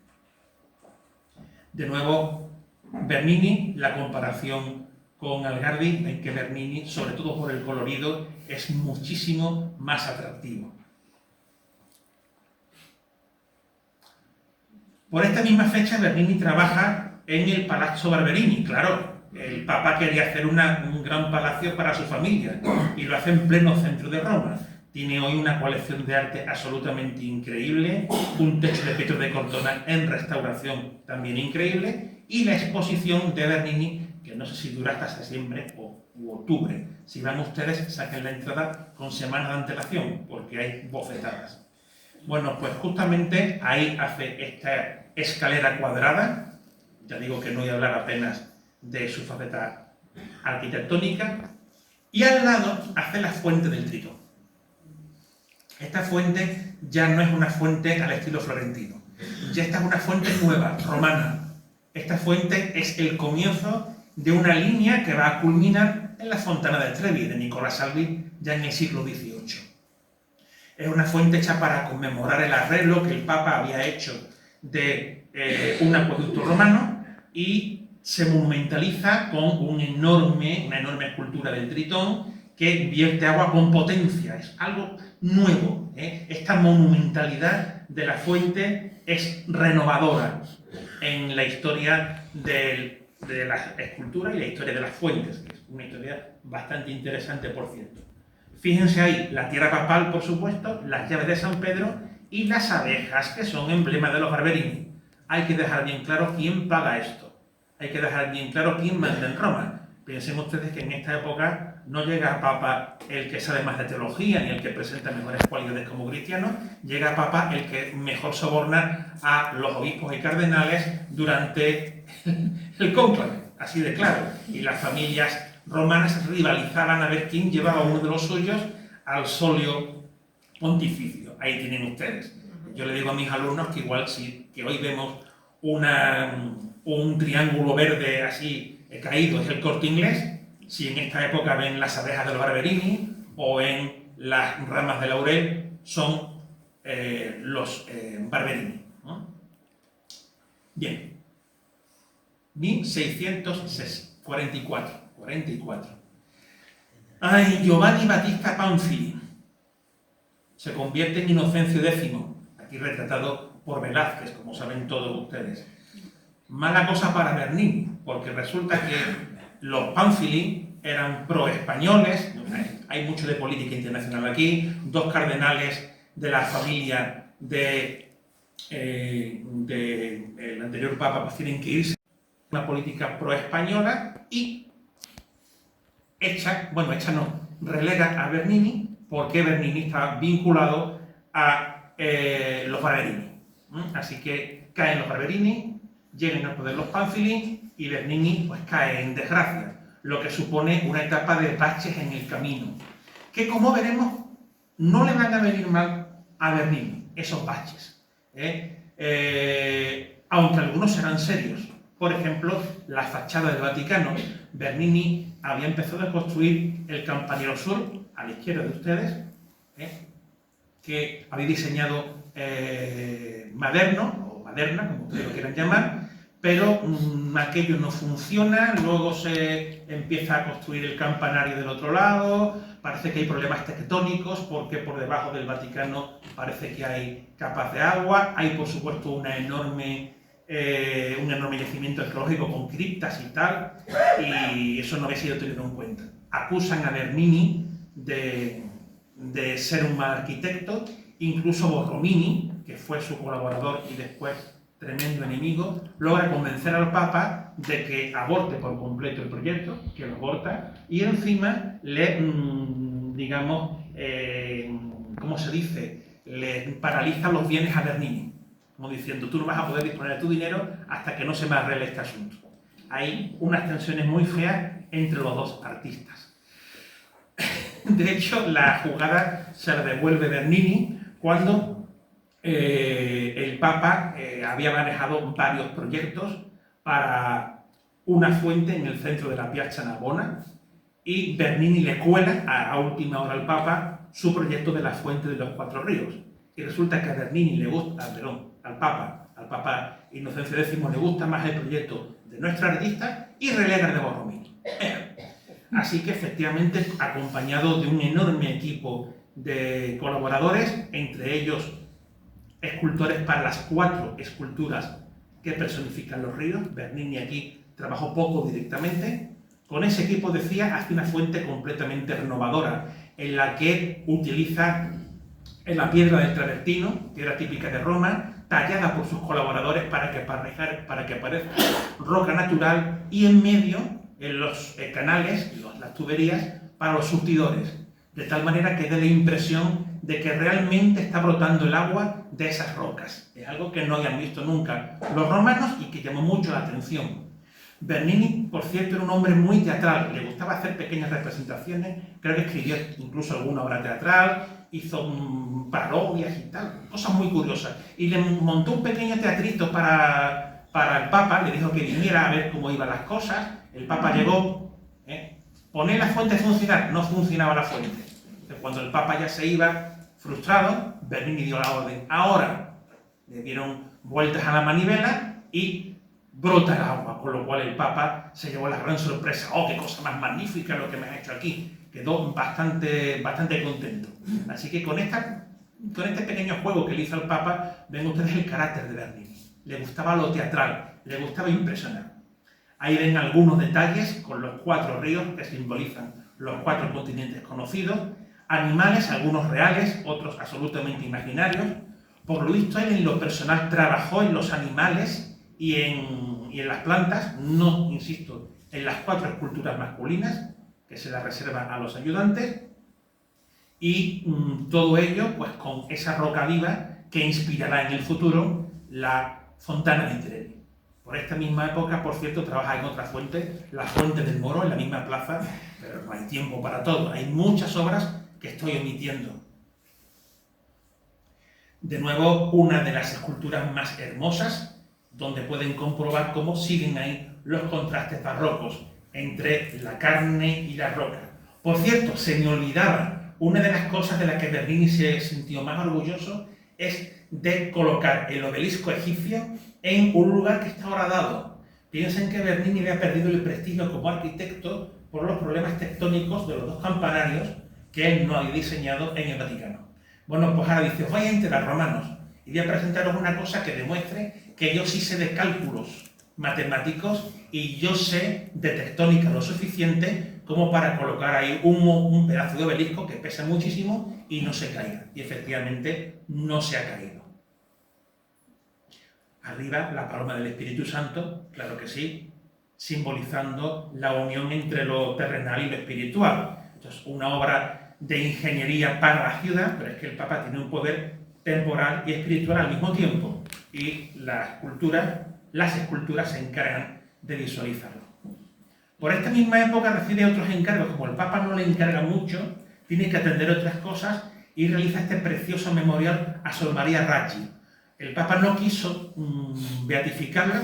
De nuevo, Bernini, la comparación con Algardi, en que Bernini, sobre todo por el colorido, es muchísimo más atractivo. Por esta misma fecha, Bernini trabaja en el Palazzo Barberini. Claro, el Papa quería hacer un gran palacio para su familia y lo hace en pleno centro de Roma. Tiene hoy una colección de arte absolutamente increíble, un techo de Pietro de Cortona en restauración también increíble, y la exposición de Bernini, que no sé si dura hasta septiembre u octubre. Si van ustedes, saquen la entrada con semana de antelación, porque hay bofetadas. Bueno, pues justamente ahí hace esta escalera cuadrada. Ya digo que no voy a hablar apenas de su faceta arquitectónica. Y al lado hace la fuente del Tritón. Esta fuente ya no es una fuente al estilo florentino. Ya esta es una fuente nueva, romana. Esta fuente es el comienzo de una línea que va a culminar en la Fontana de Trevi, de Nicola Salvi, ya en el siglo XVIII. Es una fuente hecha para conmemorar el arreglo que el Papa había hecho de un acueducto romano, y se monumentaliza con una enorme escultura del Tritón que vierte agua con potencia. Es algo nuevo. Esta monumentalidad de la fuente es renovadora en la historia de la escultura y la historia de las fuentes, que es una historia bastante interesante, por cierto. Fíjense ahí, la tierra papal, por supuesto, las llaves de San Pedro y las abejas, que son emblema de los Barberini. Hay que dejar bien claro quién paga esto. Hay que dejar bien claro quién manda en Roma. Piensen ustedes que en esta época no llega a Papa el que sabe más de teología ni el que presenta mejores cualidades como cristiano, llega a Papa el que mejor soborna a los obispos y cardenales durante el cónclave, así de claro. Y las familias romanas rivalizaban a ver quién llevaba uno de los suyos al solio pontificio. Ahí tienen ustedes. Yo le digo a mis alumnos que igual que hoy vemos un triángulo verde así caído es el Corte Inglés, si en esta época ven las abejas del Barberini o ven las ramas de laurel, son los Barberini, ¿no? Bien, 1644. Ay, Giovanni Battista Pamphili se convierte en Inocencio X, aquí retratado por Velázquez, como saben todos ustedes. Mala cosa para Bernini, porque resulta que los Pamphili eran pro-españoles, hay mucho de política internacional aquí, dos cardenales de la familia del anterior Papa pues tienen que irse a una política pro-española y relega a Bernini, porque Bernini está vinculado a los Barberini. Así que caen los Barberini, llegan al poder los Pamphili y Bernini pues cae en desgracia, lo que supone una etapa de baches en el camino, que como veremos no le van a venir mal a Bernini, esos baches, aunque algunos serán serios. Por ejemplo, la fachada del Vaticano. Bernini había empezado a construir el campanile sur, a la izquierda de ustedes, que había diseñado Maderno, o Maderna, como ustedes lo quieran llamar, pero aquello no funciona, luego se empieza a construir el campanario del otro lado, parece que hay problemas tectónicos porque por debajo del Vaticano parece que hay capas de agua, hay por supuesto un enorme yacimiento arqueológico con criptas y tal, y eso no había sido tenido en cuenta. Acusan a Bernini de ser un mal arquitecto, incluso Borromini, que fue su colaborador y después tremendo enemigo, logra convencer al Papa de que aborte por completo el proyecto, que lo aborta, y encima le, ¿cómo se dice?, le paraliza los bienes a Bernini, como diciendo, tú no vas a poder disponer de tu dinero hasta que no se me arregle este asunto. Hay unas tensiones muy feas entre los dos artistas. De hecho, la jugada se la devuelve Bernini cuando el Papa había manejado varios proyectos para una fuente en el centro de la Piazza Navona y Bernini le cuela a última hora al Papa su proyecto de la fuente de los Cuatro Ríos. Y resulta que a Bernini le gusta, al Papa Inocencio X le gusta más el proyecto de nuestro artista y relega el de Borromini. Así que efectivamente, acompañado de un enorme equipo de colaboradores, entre ellos escultores para las 4 esculturas que personifican los ríos. Bernini aquí trabajó poco directamente. Con ese equipo, decía, hace una fuente completamente renovadora, en la que utiliza la piedra del travertino, piedra típica de Roma, tallada por sus colaboradores para que parezca roca natural, y en medio, en los canales, las tuberías, para los surtidores, de tal manera que dé la impresión de que realmente está brotando el agua de esas rocas. Es algo que no habían visto nunca los romanos y que llamó mucho la atención. Bernini, por cierto, era un hombre muy teatral, le gustaba hacer pequeñas representaciones, creo que escribió incluso alguna obra teatral, hizo parodias y tal, cosas muy curiosas. Y le montó un pequeño teatrito para el Papa, le dijo que viniera a ver cómo iban las cosas. El Papa llegó, poner la fuente a funcionar, no funcionaba la fuente. Entonces, cuando el Papa ya se iba frustrado, Bernini dio la orden. Ahora le dieron vueltas a la manivela y brota el agua, con lo cual el Papa se llevó la gran sorpresa. ¡Oh, qué cosa más magnífica lo que me has hecho aquí! Quedó bastante contento. Así que con este pequeño juego que le hizo al Papa, ven ustedes el carácter de Bernini. Le gustaba lo teatral, le gustaba impresionar. Ahí ven algunos detalles con los 4 ríos que simbolizan los 4 continentes conocidos, animales, algunos reales, otros absolutamente imaginarios. Por lo visto, él en lo personal trabajó en los animales y en las plantas, no, insisto, en las 4 esculturas masculinas, que se las reserva a los ayudantes, y todo ello pues con esa roca viva que inspirará en el futuro la Fontana di Trevi. Por esta misma época, por cierto, trabaja en otra fuente, la Fuente del Moro, en la misma plaza, pero no hay tiempo para todo. Hay muchas obras que estoy omitiendo. De nuevo, una de las esculturas más hermosas, donde pueden comprobar cómo siguen ahí los contrastes barrocos entre la carne y la roca. Por cierto, se me olvidaba, una de las cosas de las que Bernini se sintió más orgulloso es de colocar el obelisco egipcio en un lugar que está horadado. Piensen que Bernini había perdido el prestigio como arquitecto por los problemas tectónicos de los 2 campanarios que él no había diseñado en el Vaticano. Bueno, pues ahora dice, os vais a enterar, romanos, y voy a presentaros una cosa que demuestre que yo sí sé de cálculos matemáticos y yo sé de tectónica lo suficiente como para colocar ahí un pedazo de obelisco que pesa muchísimo y no se caiga. Y efectivamente no se ha caído. Arriba la paloma del Espíritu Santo, claro que sí, simbolizando la unión entre lo terrenal y lo espiritual. Esto es una obra de ingeniería para la ciudad, pero es que el Papa tiene un poder temporal y espiritual al mismo tiempo. Y las esculturas se encargan de visualizarlo. Por esta misma época recibe otros encargos, como el Papa no le encarga mucho, tiene que atender otras cosas y realiza este precioso memorial a Sor María Raggi. El Papa no quiso beatificarla,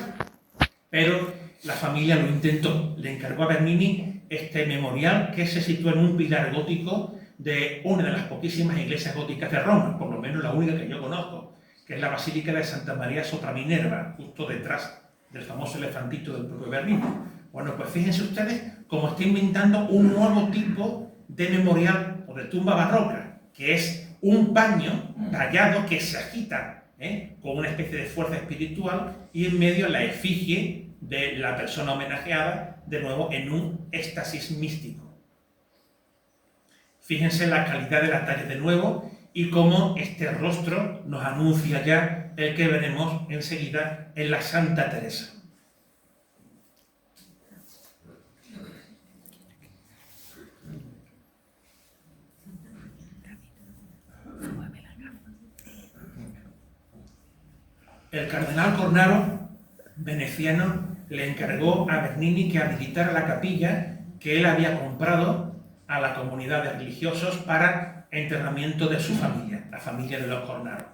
pero la familia lo intentó. Le encargó a Bernini este memorial que se sitúa en un pilar gótico de una de las poquísimas iglesias góticas de Roma, por lo menos la única que yo conozco, que es la Basílica de Santa María sopra Minerva, justo detrás del famoso elefantito del propio Bernini. Bueno, pues fíjense ustedes cómo está inventando un nuevo tipo de memorial o de tumba barroca, que es un paño tallado que se agita con una especie de fuerza espiritual y en medio la efigie de la persona homenajeada, de nuevo en un éxtasis místico. Fíjense la calidad de la talla de nuevo y cómo este rostro nos anuncia ya el que veremos enseguida en la Santa Teresa. El cardenal Cornaro, veneciano, le encargó a Bernini que habilitara la capilla que él había comprado a la comunidad de religiosos para enterramiento de su familia, la familia de los Cornaro.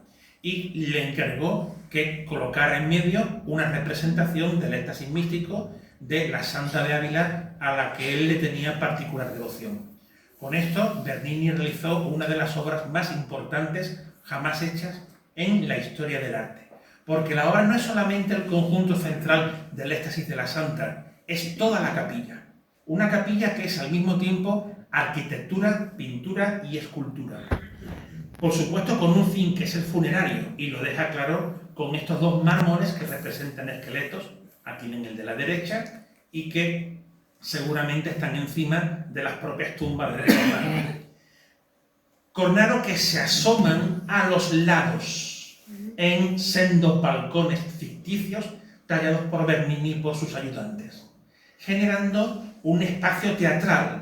Y le encargó que colocara en medio una representación del éxtasis místico de la Santa de Ávila, a la que él le tenía particular devoción. Con esto, Bernini realizó una de las obras más importantes jamás hechas en la historia del arte. Porque la obra no es solamente el conjunto central del éxtasis de la Santa, es toda la capilla. Una capilla que es al mismo tiempo arquitectura, pintura y escultura. Por supuesto con un fin que es el funerario, y lo deja claro con estos 2 mármoles que representan esqueletos, aquí en el de la derecha, y que seguramente están encima de las propias tumbas de los Cornaro. Cornaro que se asoman a los lados en sendos balcones ficticios tallados por Bernini y por sus ayudantes, generando un espacio teatral.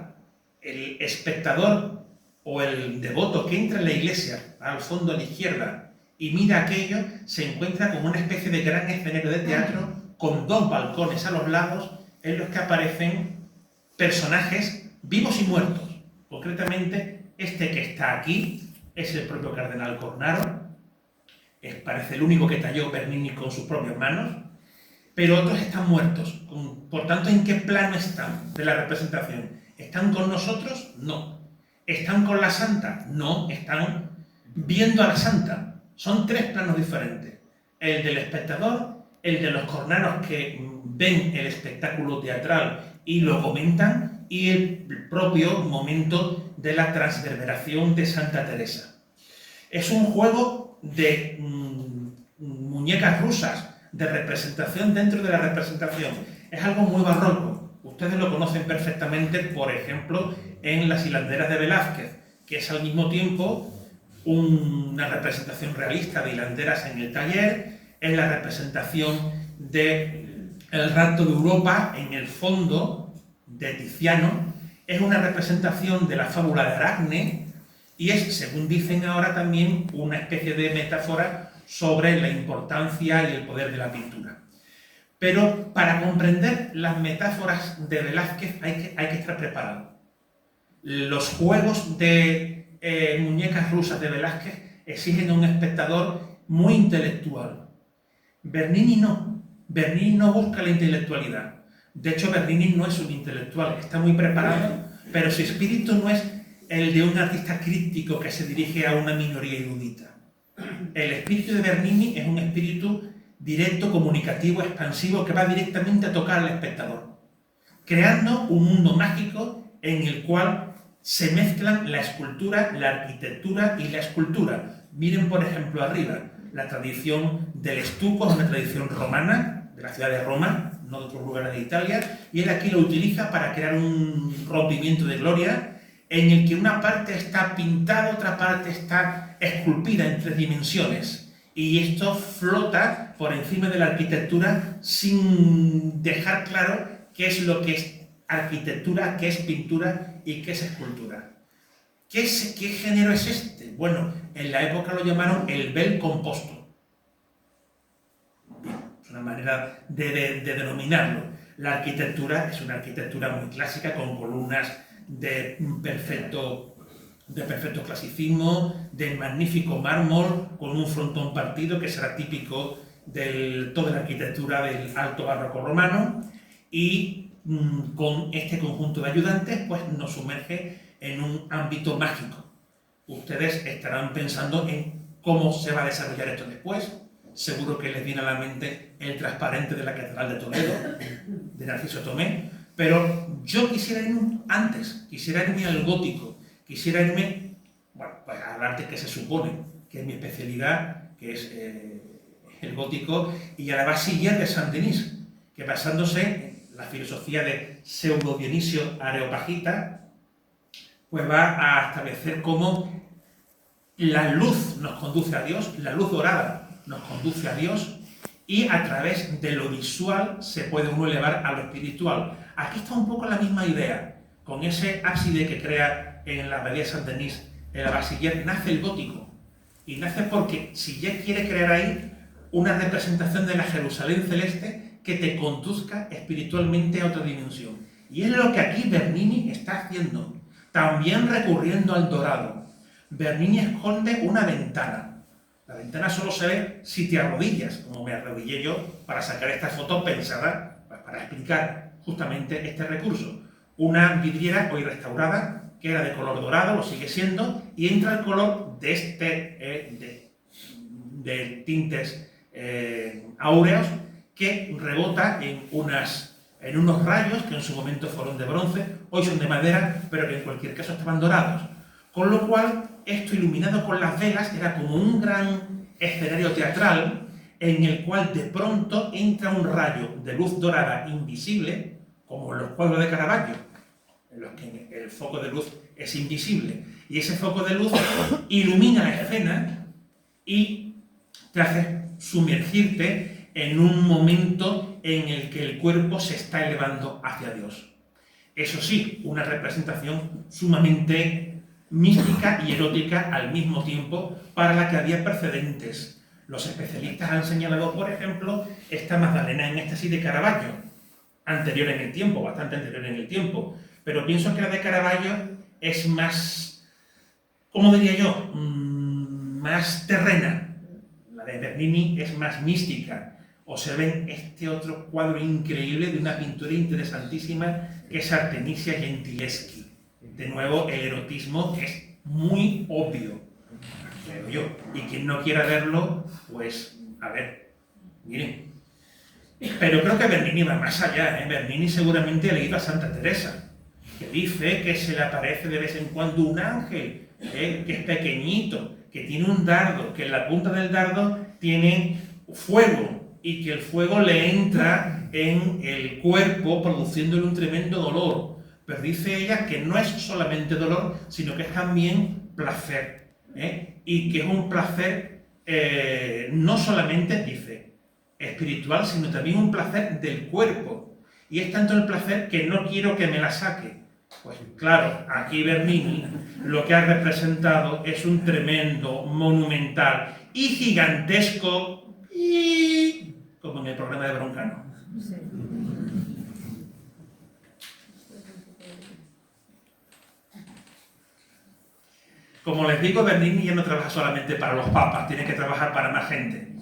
El espectador o el devoto que entra en la iglesia al fondo a la izquierda y mira aquello, se encuentra con una especie de gran escenario de teatro con 2 balcones a los lados en los que aparecen personajes vivos y muertos. Concretamente, este que está aquí es el propio cardenal Cornaro, parece el único que talló Bernini con sus propias manos, pero otros están muertos. Por tanto, ¿en qué plano están de la representación? ¿Están con nosotros? No. ¿Están con la Santa? No, están viendo a la Santa. Son 3 planos diferentes. El del espectador, el de los cornaros que ven el espectáculo teatral y lo comentan, y el propio momento de la transverberación de Santa Teresa. Es un juego de muñecas rusas, de representación dentro de la representación. Es algo muy barroco. Ustedes lo conocen perfectamente, por ejemplo, en las hilanderas de Velázquez, que es al mismo tiempo una representación realista de hilanderas en el taller, es la representación de El rapto de Europa, en el fondo, de Tiziano, es una representación de la fábula de Aracne y es, según dicen ahora, también una especie de metáfora sobre la importancia y el poder de la pintura. Pero para comprender las metáforas de Velázquez hay que estar preparado. Los juegos de muñecas rusas de Velázquez exigen a un espectador muy intelectual. Bernini no busca la intelectualidad. De hecho, Bernini no es un intelectual, está muy preparado, pero su espíritu no es el de un artista crítico que se dirige a una minoría erudita. El espíritu de Bernini es un espíritu directo, comunicativo, expansivo, que va directamente a tocar al espectador, creando un mundo mágico en el cual se mezclan la escultura, la arquitectura y la escultura. Miren, por ejemplo, arriba, la tradición del estuco es una tradición romana, de la ciudad de Roma, no de otros lugares de Italia, y él aquí lo utiliza para crear un rompimiento de gloria en el que una parte está pintada, otra parte está esculpida en 3 dimensiones. Y esto flota por encima de la arquitectura sin dejar claro qué es lo que es arquitectura, qué es pintura y qué es escultura. ¿Qué género es este? Bueno, en la época lo llamaron el bel composto. Es una manera de denominarlo. La arquitectura es una arquitectura muy clásica, con columnas de perfecto clasicismo, de magnífico mármol, con un frontón partido, que será típico de toda la arquitectura del alto barroco romano, y con este conjunto de ayudantes pues nos sumerge en un ámbito mágico. Ustedes estarán pensando en cómo se va a desarrollar esto después. Seguro que les viene a la mente el transparente de la Catedral de Toledo, de Narciso Tomé, pero yo quisiera irme antes, quisiera irme al gótico, quisiera irme, bueno, pues al arte que se supone que es mi especialidad, que es el gótico, y a la Basilière de Saint-Denis, que basándose en la filosofía de Pseudo-Dionisio Areopagita, pues va a establecer cómo la luz nos conduce a Dios, la luz dorada nos conduce a Dios, y a través de lo visual se puede uno elevar a lo espiritual. Aquí está un poco la misma idea. Con ese ábside que crea en la abadía de Saint-Denis, en la Basilière, nace el gótico. Y nace porque si ya quiere crear ahí una representación de la Jerusalén celeste que te conduzca espiritualmente a otra dimensión. Y es lo que aquí Bernini está haciendo, también recurriendo al dorado. Bernini esconde una ventana. La ventana solo se ve si te arrodillas, como me arrodillé yo para sacar esta foto pensada para explicar justamente este recurso. Una vidriera hoy restaurada, que era de color dorado, lo sigue siendo, y entra el color de de tintes áureos que rebota en unos rayos que en su momento fueron de bronce, hoy son de madera, pero que en cualquier caso estaban dorados. Con lo cual, esto iluminado con las velas era como un gran escenario teatral en el cual de pronto entra un rayo de luz dorada invisible, como en los cuadros de Caravaggio, en los que el foco de luz es invisible. Y ese foco de luz ilumina la escena y te hace sumergirte en un momento en el que el cuerpo se está elevando hacia Dios. Eso sí, una representación sumamente mística y erótica al mismo tiempo, para la que había precedentes. Los especialistas han señalado, por ejemplo, esta Magdalena en éxtasis de Caravaggio, anterior en el tiempo, bastante anterior en el tiempo, pero pienso que la de Caravaggio es más, ¿cómo diría yo?, más terrena. La de Bernini es más mística. Observen este otro cuadro increíble de una pintura interesantísima que es Artemisia Gentileschi. De nuevo, el erotismo es muy obvio, creo yo. Y quien no quiera verlo, pues, a ver, miren. Pero creo que Bernini va más allá, ¿eh? Bernini seguramente ha leído a Santa Teresa, que dice que se le aparece de vez en cuando un ángel, que es pequeñito, que tiene un dardo, que en la punta del dardo tiene fuego, y que el fuego le entra en el cuerpo produciéndole un tremendo dolor. Pero dice ella que no es solamente dolor, sino que es también placer, y que es un placer no solamente, dice, espiritual, sino también un placer del cuerpo. Y es tanto el placer que no quiero que me la saque. Pues claro, aquí Bernini lo que ha representado es un tremendo, monumental y gigantesco y como en el programa de Broncano. Sí. Como les digo, Bernini ya no trabaja solamente para los papas, tiene que trabajar para más gente.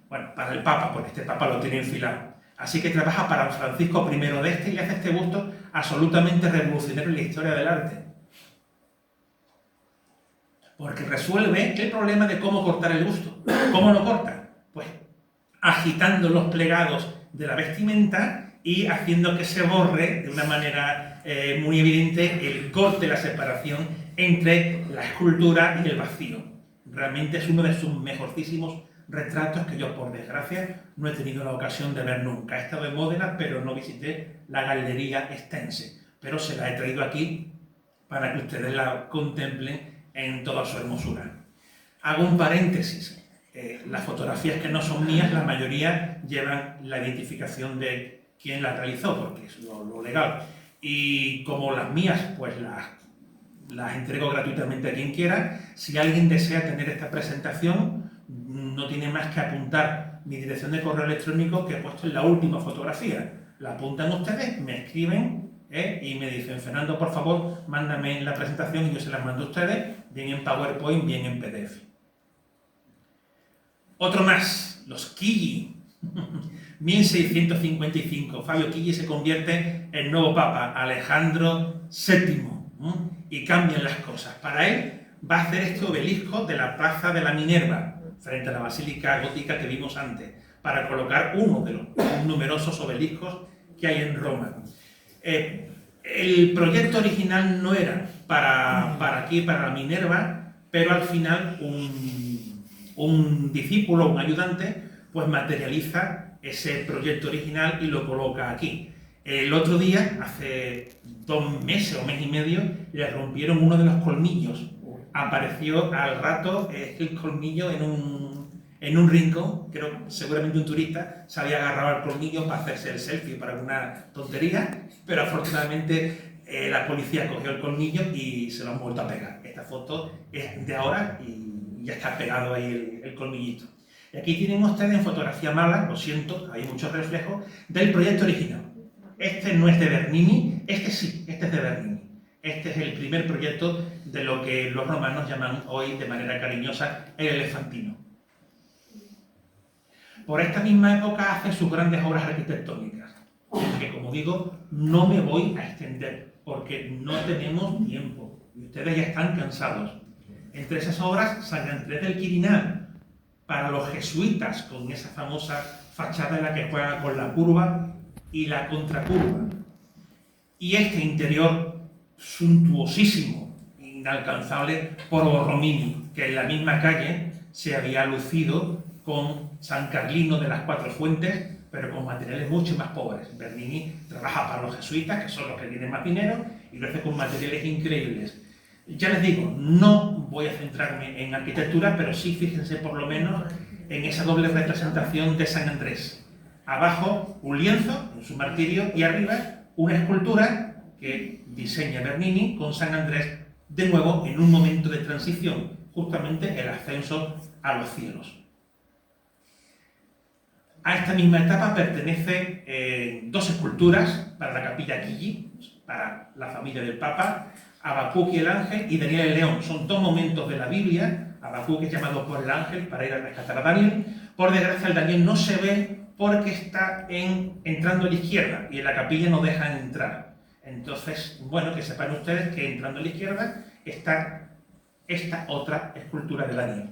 Bueno, para el papa, porque este papa lo tiene enfilado. Así que trabaja para Francisco I de este y le hace este busto absolutamente revolucionario en la historia del arte. Porque resuelve el problema de cómo cortar el busto. ¿Cómo lo corta? Pues agitando los plegados de la vestimenta y haciendo que se borre de una manera muy evidente el corte, la separación entre la escultura y el vacío. Realmente es uno de sus mejorcísimos retratos que yo, por desgracia, no he tenido la ocasión de ver nunca. He estado en Módena, pero no visité la Galería Estense, pero se la he traído aquí para que ustedes la contemplen en toda su hermosura. Hago un paréntesis. Las fotografías que no son mías, la mayoría llevan la identificación de quién las realizó, porque es lo legal. Y como las mías, pues las entrego gratuitamente a quien quiera. Si alguien desea tener esta presentación, no tiene más que apuntar mi dirección de correo electrónico que he puesto en la última fotografía. La apuntan ustedes, me escriben y me dicen: Fernando, por favor, mándame la presentación y yo se la mando a ustedes, bien en PowerPoint, bien en PDF. Otro más, los Chigi. 1655. Fabio Chigi se convierte en nuevo papa, Alejandro VII, y cambian las cosas. Para él va a hacer este obelisco de la Plaza de la Minerva, frente a la Basílica Gótica que vimos antes, para colocar uno de los numerosos obeliscos que hay en Roma. El proyecto original no era para aquí, para la Minerva, pero al final un discípulo, un ayudante, pues materializa ese proyecto original y lo coloca aquí. El otro día, hace 2 meses o mes y medio, le rompieron uno de los colmillos. Apareció al rato el colmillo en un rincón. Creo que seguramente un turista se había agarrado al colmillo para hacerse el selfie para alguna tontería, pero afortunadamente la policía cogió el colmillo y se lo han vuelto a pegar. Esta foto es de ahora y ya está pegado ahí el colmillito. Y aquí tienen ustedes en fotografía mala, lo siento, hay muchos reflejos, del proyecto original. Este no es de Bernini, este sí, este es de Bernini. Este es el primer proyecto de lo que los romanos llaman hoy de manera cariñosa el elefantino. Por esta misma época hace sus grandes obras arquitectónicas, que como digo, no me voy a extender, porque no tenemos tiempo, y ustedes ya están cansados. Entre esas obras, San Andrés del Quirinal, para los jesuitas, con esa famosa fachada en la que juega con la curva y la contracurva. Y este interior suntuosísimo, inalcanzable, por Borromini, que en la misma calle se había lucido con San Carlino de las Cuatro Fuentes, pero con materiales mucho más pobres. Bernini trabaja para los jesuitas, que son los que tienen más dinero, y lo hace con materiales increíbles. Ya les digo, no voy a centrarme en arquitectura, pero sí fíjense por lo menos en esa doble representación de San Andrés. Abajo un lienzo, en su martirio, y arriba una escultura que diseña Bernini con San Andrés, de nuevo en un momento de transición, justamente el ascenso a los cielos. A esta misma etapa pertenecen 2 esculturas para la capilla Chigi, para la familia del Papa, Habacuc y el ángel y Daniel el león. Son 2 momentos de la Biblia. Habacuc es llamado por el ángel para ir a rescatar a Daniel. Por desgracia, el Daniel no se ve porque está entrando a la izquierda y en la capilla no dejan entrar. Entonces, bueno, que sepan ustedes que entrando a la izquierda está esta otra escultura de Daniel.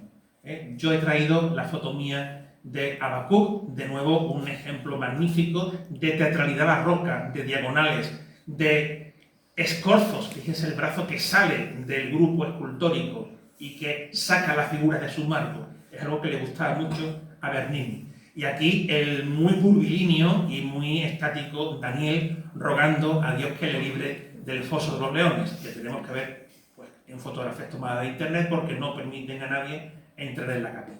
Yo he traído la foto mía de Habacuc, de nuevo un ejemplo magnífico de teatralidad barroca, de diagonales, de escorzos. Fíjense el brazo que sale del grupo escultórico y que saca la figura de su marco. Es algo que le gustaba mucho a Bernini. Y aquí el muy curvilíneo y muy estático Daniel rogando a Dios que le libre del foso de los leones, que tenemos que ver pues, en fotografías tomadas de internet porque no permiten a nadie entrar en la capilla.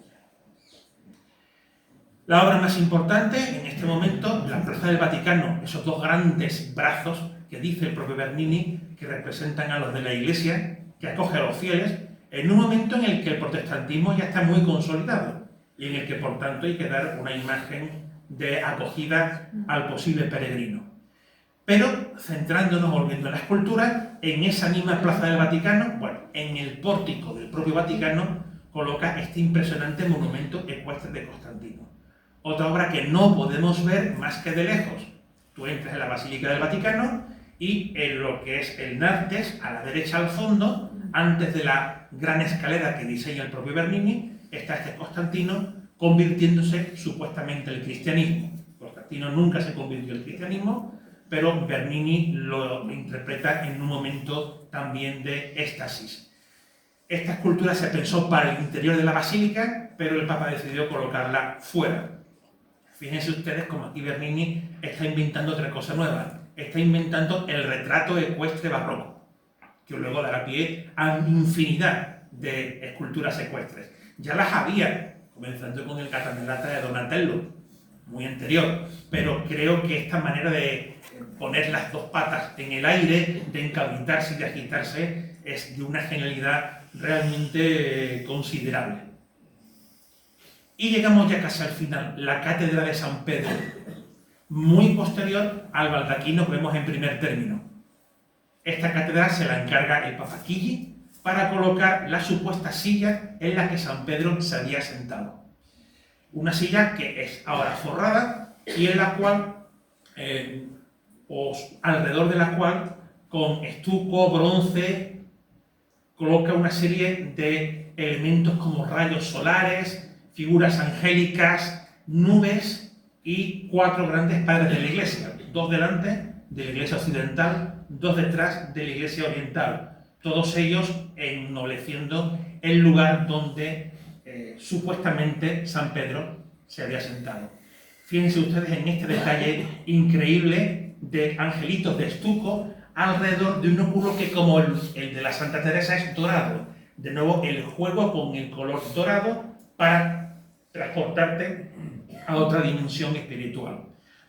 La obra más importante en este momento, la Plaza del Vaticano, esos dos grandes brazos que dice el propio Bernini, que representan a los de la Iglesia, que acoge a los fieles, en un momento en el que el protestantismo ya está muy consolidado y en el que, por tanto, hay que dar una imagen de acogida al posible peregrino. Pero, centrándonos, volviendo a la escultura, en esa misma Plaza del Vaticano, bueno, en el pórtico del propio Vaticano, coloca este impresionante monumento ecuestre de Constantino. Otra obra que no podemos ver más que de lejos. Tú entras en la Basílica del Vaticano y en lo que es el Nartes, a la derecha al fondo, antes de la gran escalera que diseña el propio Bernini, está este Constantino convirtiéndose supuestamente el cristianismo. Constantino nunca se convirtió al cristianismo, pero Bernini lo interpreta en un momento también de éxtasis. Esta escultura se pensó para el interior de la basílica, pero el Papa decidió colocarla fuera. Fíjense ustedes cómo aquí Bernini está inventando otra cosa nueva. Está inventando el retrato ecuestre barroco, que luego dará pie a infinidad de esculturas ecuestres. Ya las había, comenzando con el Catamellata de Donatello, muy anterior, pero creo que esta manera de poner las dos patas en el aire, de encabritarse y de agitarse, es de una genialidad realmente considerable. Y llegamos ya casi al final, la Cátedra de San Pedro, muy posterior al baldaquino que vemos en primer término. Esta catedral se la encarga el Papa Chigi para colocar la supuesta silla en la que San Pedro se había sentado. Una silla que es ahora forrada y en la cual, alrededor de la cual, con estuco, bronce, coloca una serie de elementos como rayos solares, figuras angélicas, nubes y 4 grandes padres de la Iglesia, 2 delante de la Iglesia occidental, 2 detrás de la Iglesia oriental, todos ellos ennobleciendo el lugar donde supuestamente San Pedro se había sentado. Fíjense ustedes en este detalle increíble de angelitos de estuco alrededor de un óculo que, como el de la Santa Teresa, es dorado. De nuevo, el juego con el color dorado para transportarte a otra dimensión espiritual.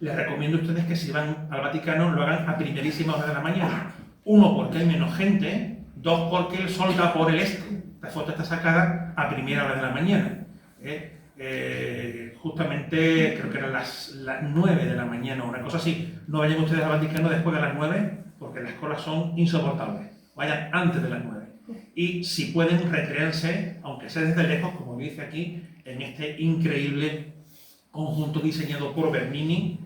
Les recomiendo a ustedes que si van al Vaticano lo hagan a primerísima hora de la mañana. 1, porque hay menos gente. 2, porque el sol da por el este. La foto está sacada a primera hora de la mañana. Justamente creo que eran las 9 de la mañana o una cosa así. No vayan ustedes al Vaticano después de las 9 porque las colas son insoportables. Vayan antes de las 9. Y si pueden, recréanse, aunque sea desde lejos, como dice aquí, en este increíble conjunto diseñado por Bernini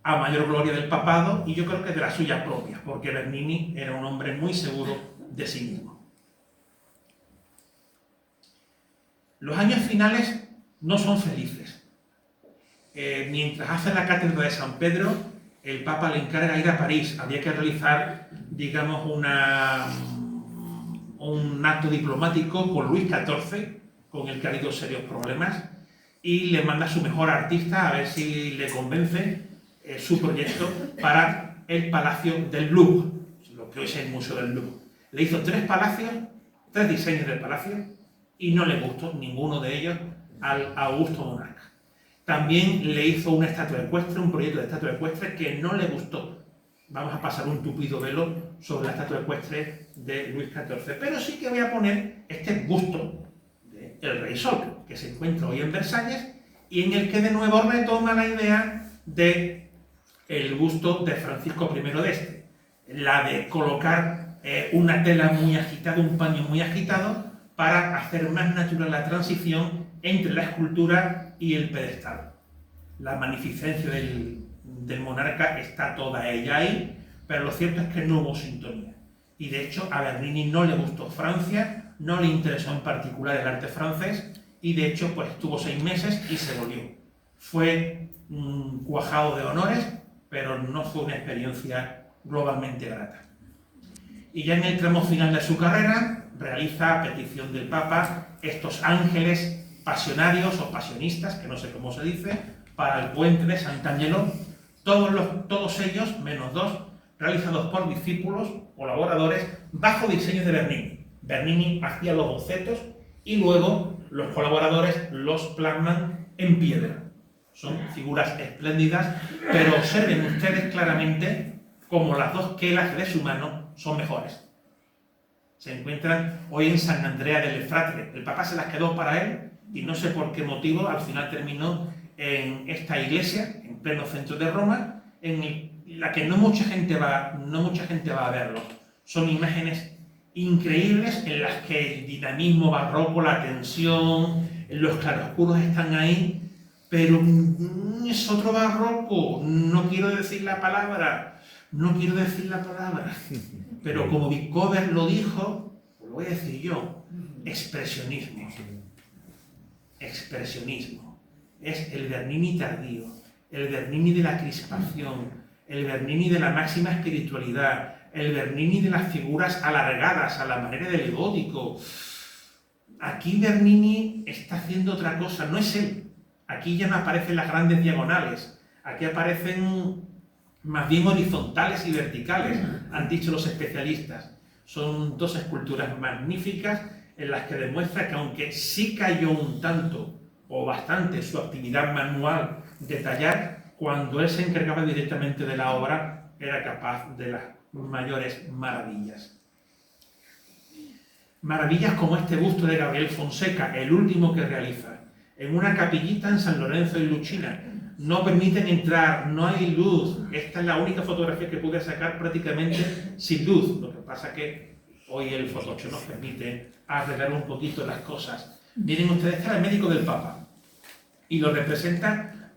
a mayor gloria del papado y yo creo que de la suya propia, porque Bernini era un hombre muy seguro de sí mismo. Los años finales no son felices. Mientras hace la cátedra de San Pedro, el Papa le encarga ir a París. Había que realizar, digamos, un acto diplomático con Luis XIV, con el que ha habido serios problemas, y le manda a su mejor artista a ver si le convence su proyecto para el Palacio del Louvre, lo que hoy es el Museo del Louvre. Le hizo 3 palacios, 3 diseños del palacio, y no le gustó ninguno de ellos al augusto monarca. También le hizo una estatua ecuestre, un proyecto de estatua ecuestre que no le gustó. Vamos a pasar un tupido velo sobre la estatua ecuestre de Luis XIV, pero sí que voy a poner este busto del Rey Sol, que se encuentra hoy en Versalles, y en el que de nuevo retoma la idea de el busto de Francisco I de este, la de colocar una tela muy agitada, un paño muy agitado, para hacer más natural la transición entre la escultura y el pedestal. La magnificencia del monarca está toda ella ahí, pero lo cierto es que no hubo sintonía. Y de hecho a Bernini no le gustó Francia, no le interesó en particular el arte francés, y de hecho pues estuvo 6 meses y se volvió. Fue cuajado de honores, pero no fue una experiencia globalmente grata. Y ya en el tramo final de su carrera, realiza, a petición del Papa, estos ángeles pasionarios o pasionistas, que no sé cómo se dice, para el puente de Sant'Angelo, todos ellos, menos 2, realizados por discípulos, colaboradores, bajo diseños de Bernini. Bernini hacía los bocetos y luego los colaboradores los plasman en piedra. Son figuras espléndidas, pero observen ustedes claramente cómo las dos quelas de su mano son mejores. Se encuentran hoy en San Andrea del Efratre. El Papa se las quedó para él y no sé por qué motivo al final terminó en esta iglesia, en pleno centro de Roma, en la que no mucha gente va a verlo. Son imágenes increíbles en las que el dinamismo barroco, la tensión, los claroscuros están ahí, pero es otro barroco, no quiero decir la palabra, pero como Vicover lo dijo, lo voy a decir yo, expresionismo. Expresionismo. Es el Bernini tardío, el Bernini de la crispación, el Bernini de la máxima espiritualidad, el Bernini de las figuras alargadas a la manera del gótico. Aquí Bernini está haciendo otra cosa, no es él. Aquí ya no aparecen las grandes diagonales, aquí aparecen más bien horizontales y verticales, han dicho los especialistas. Son dos esculturas magníficas en las que demuestra que aunque sí cayó un tanto o bastante su actividad manual de tallar, cuando él se encargaba directamente de la obra era capaz de las mayores maravillas. Maravillas como este busto de Gabriel Fonseca, el último que realiza, en una capillita en San Lorenzo de Lucina. No permiten entrar, no hay luz. Esta es la única fotografía que pude sacar prácticamente sin luz. Lo que pasa es que hoy el Photoshop nos permite arreglar un poquito las cosas. Miren ustedes, este era el médico del Papa y lo representa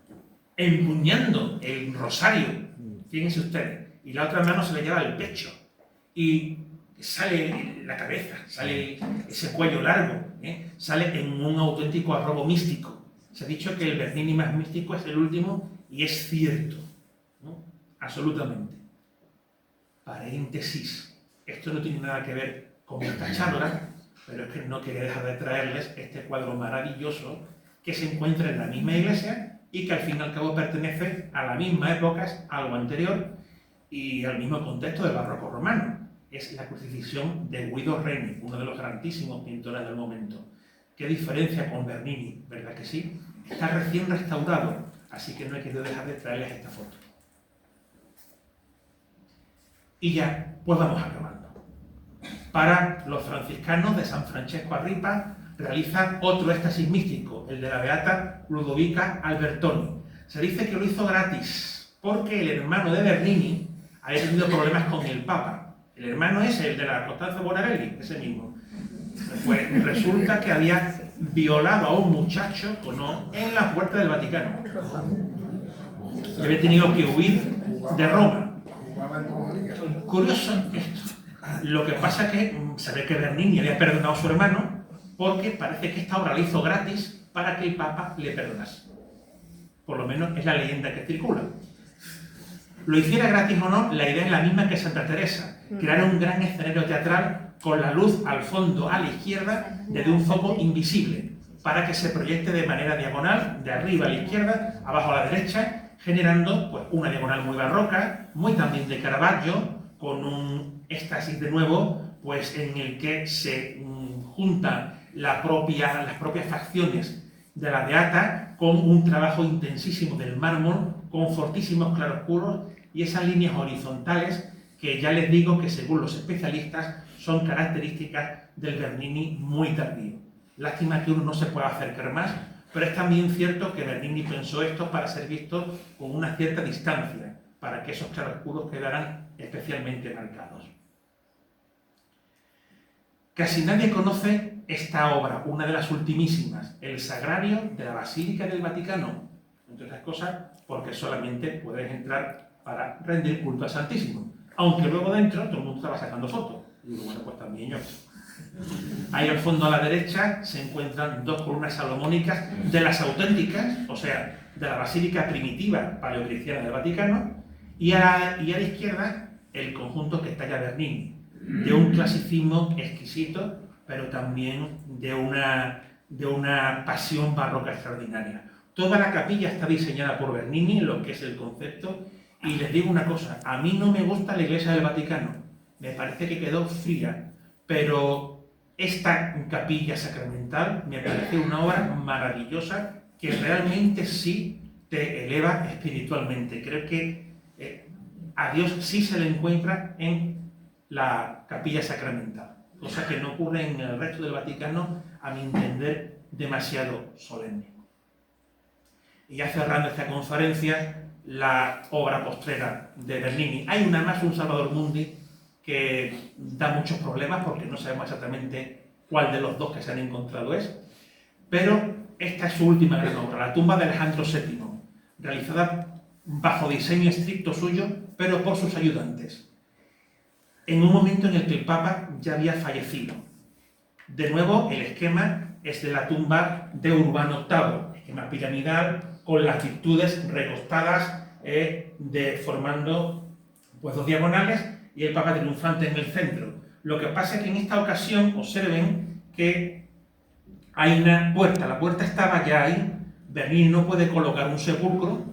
empuñando el rosario, fíjense ustedes, y la otra mano se le lleva al pecho y sale la cabeza, sale ese cuello largo, sale en un auténtico arrobo místico. Se ha dicho que el Bernini más místico es el último y es cierto, ¿no? Absolutamente. Paréntesis, esto no tiene nada que ver con esta charla, pero es que no quería dejar de traerles este cuadro maravilloso que se encuentra en la misma iglesia y que al fin y al cabo pertenece a la misma época, algo anterior, y al mismo contexto del barroco romano. Es la crucifixión de Guido Reni, uno de los grandísimos pintores del momento. ¿Qué diferencia con Bernini? ¿Verdad que sí? Está recién restaurado, así que no he querido dejar de traerles esta foto. Y ya, pues vamos acabando. Para los franciscanos de San Francesco a Ripa realizan otro éxtasis místico, el de la beata Ludovica Albertoni. Se dice que lo hizo gratis, porque el hermano de Bernini había tenido problemas con el Papa. El hermano es el de la Costanza Bonarelli, ese mismo. Pues resulta que había violado a un muchacho o no en la puerta del Vaticano. Y había tenido que huir de Roma. Curioso esto. Lo que pasa es que se ve que Bernini había perdonado a su hermano porque parece que esta obra la hizo gratis para que el Papa le perdonase. Por lo menos es la leyenda que circula. Lo hiciera gratis o no, la idea es la misma que Santa Teresa, crear un gran escenario teatral con la luz al fondo a la izquierda desde un foco invisible, para que se proyecte de manera diagonal, de arriba a la izquierda, abajo a la derecha, generando pues, una diagonal muy barroca, muy también de Caravaggio, con un éxtasis de nuevo, pues en el que se juntan las propias facciones de la beata con un trabajo intensísimo del mármol, con fortísimos claroscuros y esas líneas horizontales que ya les digo que según los especialistas son características del Bernini muy tardío. Lástima que uno no se pueda acercar más, pero es también cierto que Bernini pensó esto para ser visto con una cierta distancia, para que esos claroscuros quedaran especialmente marcados. Casi nadie conoce esta obra, una de las ultimísimas, el Sagrario de la Basílica del Vaticano, entre otras cosas porque solamente puedes entrar para rendir culto al Santísimo, aunque luego dentro todo el mundo estaba sacando fotos. Y digo, bueno, pues también yo. Ahí al fondo a la derecha se encuentran dos columnas salomónicas de las auténticas, o sea, de la basílica primitiva paleocristiana del Vaticano, y a la izquierda el conjunto que talla Bernini, de un clasicismo exquisito, pero también de una pasión barroca extraordinaria. Toda la capilla está diseñada por Bernini, lo que es el concepto, y les digo una cosa, a mí no me gusta la iglesia del Vaticano, me parece que quedó fría, pero esta capilla sacramental me parece una obra maravillosa que realmente sí te eleva espiritualmente. Creo que a Dios sí se le encuentra en la capilla sacramental, cosa que no ocurre en el resto del Vaticano, a mi entender, demasiado solemne. Y ya cerrando esta conferencia, la obra postrera de Bernini. Hay una más, un Salvator Mundi, que da muchos problemas porque no sabemos exactamente cuál de los dos que se han encontrado es, pero esta es su última gran obra, la tumba de Alejandro VII, realizada bajo diseño estricto suyo, pero por sus ayudantes, en un momento en el que el Papa ya había fallecido. De nuevo, el esquema es de la tumba de Urbano VIII, esquema piramidal, con las virtudes recostadas, formando pues, dos diagonales y el Papa triunfante en el centro. Lo que pasa es que en esta ocasión, observen que hay una puerta, la puerta estaba ya ahí, Bernini no puede colocar un sepulcro,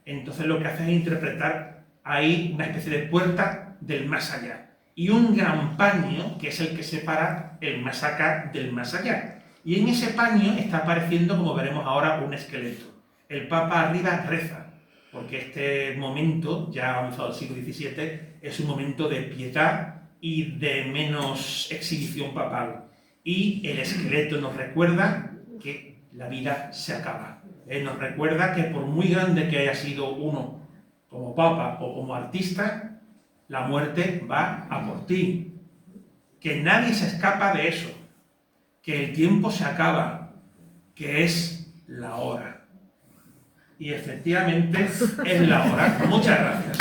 entonces lo que hace es interpretar ahí una especie de puerta del más allá. Y un gran paño, que es el que separa el más acá del más allá. Y en ese paño está apareciendo, como veremos ahora, un esqueleto. El Papa arriba reza, porque este momento, ya avanzado al siglo XVII, es un momento de piedad y de menos exhibición papal. Y el esqueleto nos recuerda que la vida se acaba. Nos recuerda que por muy grande que haya sido uno como papa o como artista, la muerte va a por ti. Que nadie se escapa de eso. Que el tiempo se acaba. Que es la hora. Y efectivamente es la hora. Muchas gracias.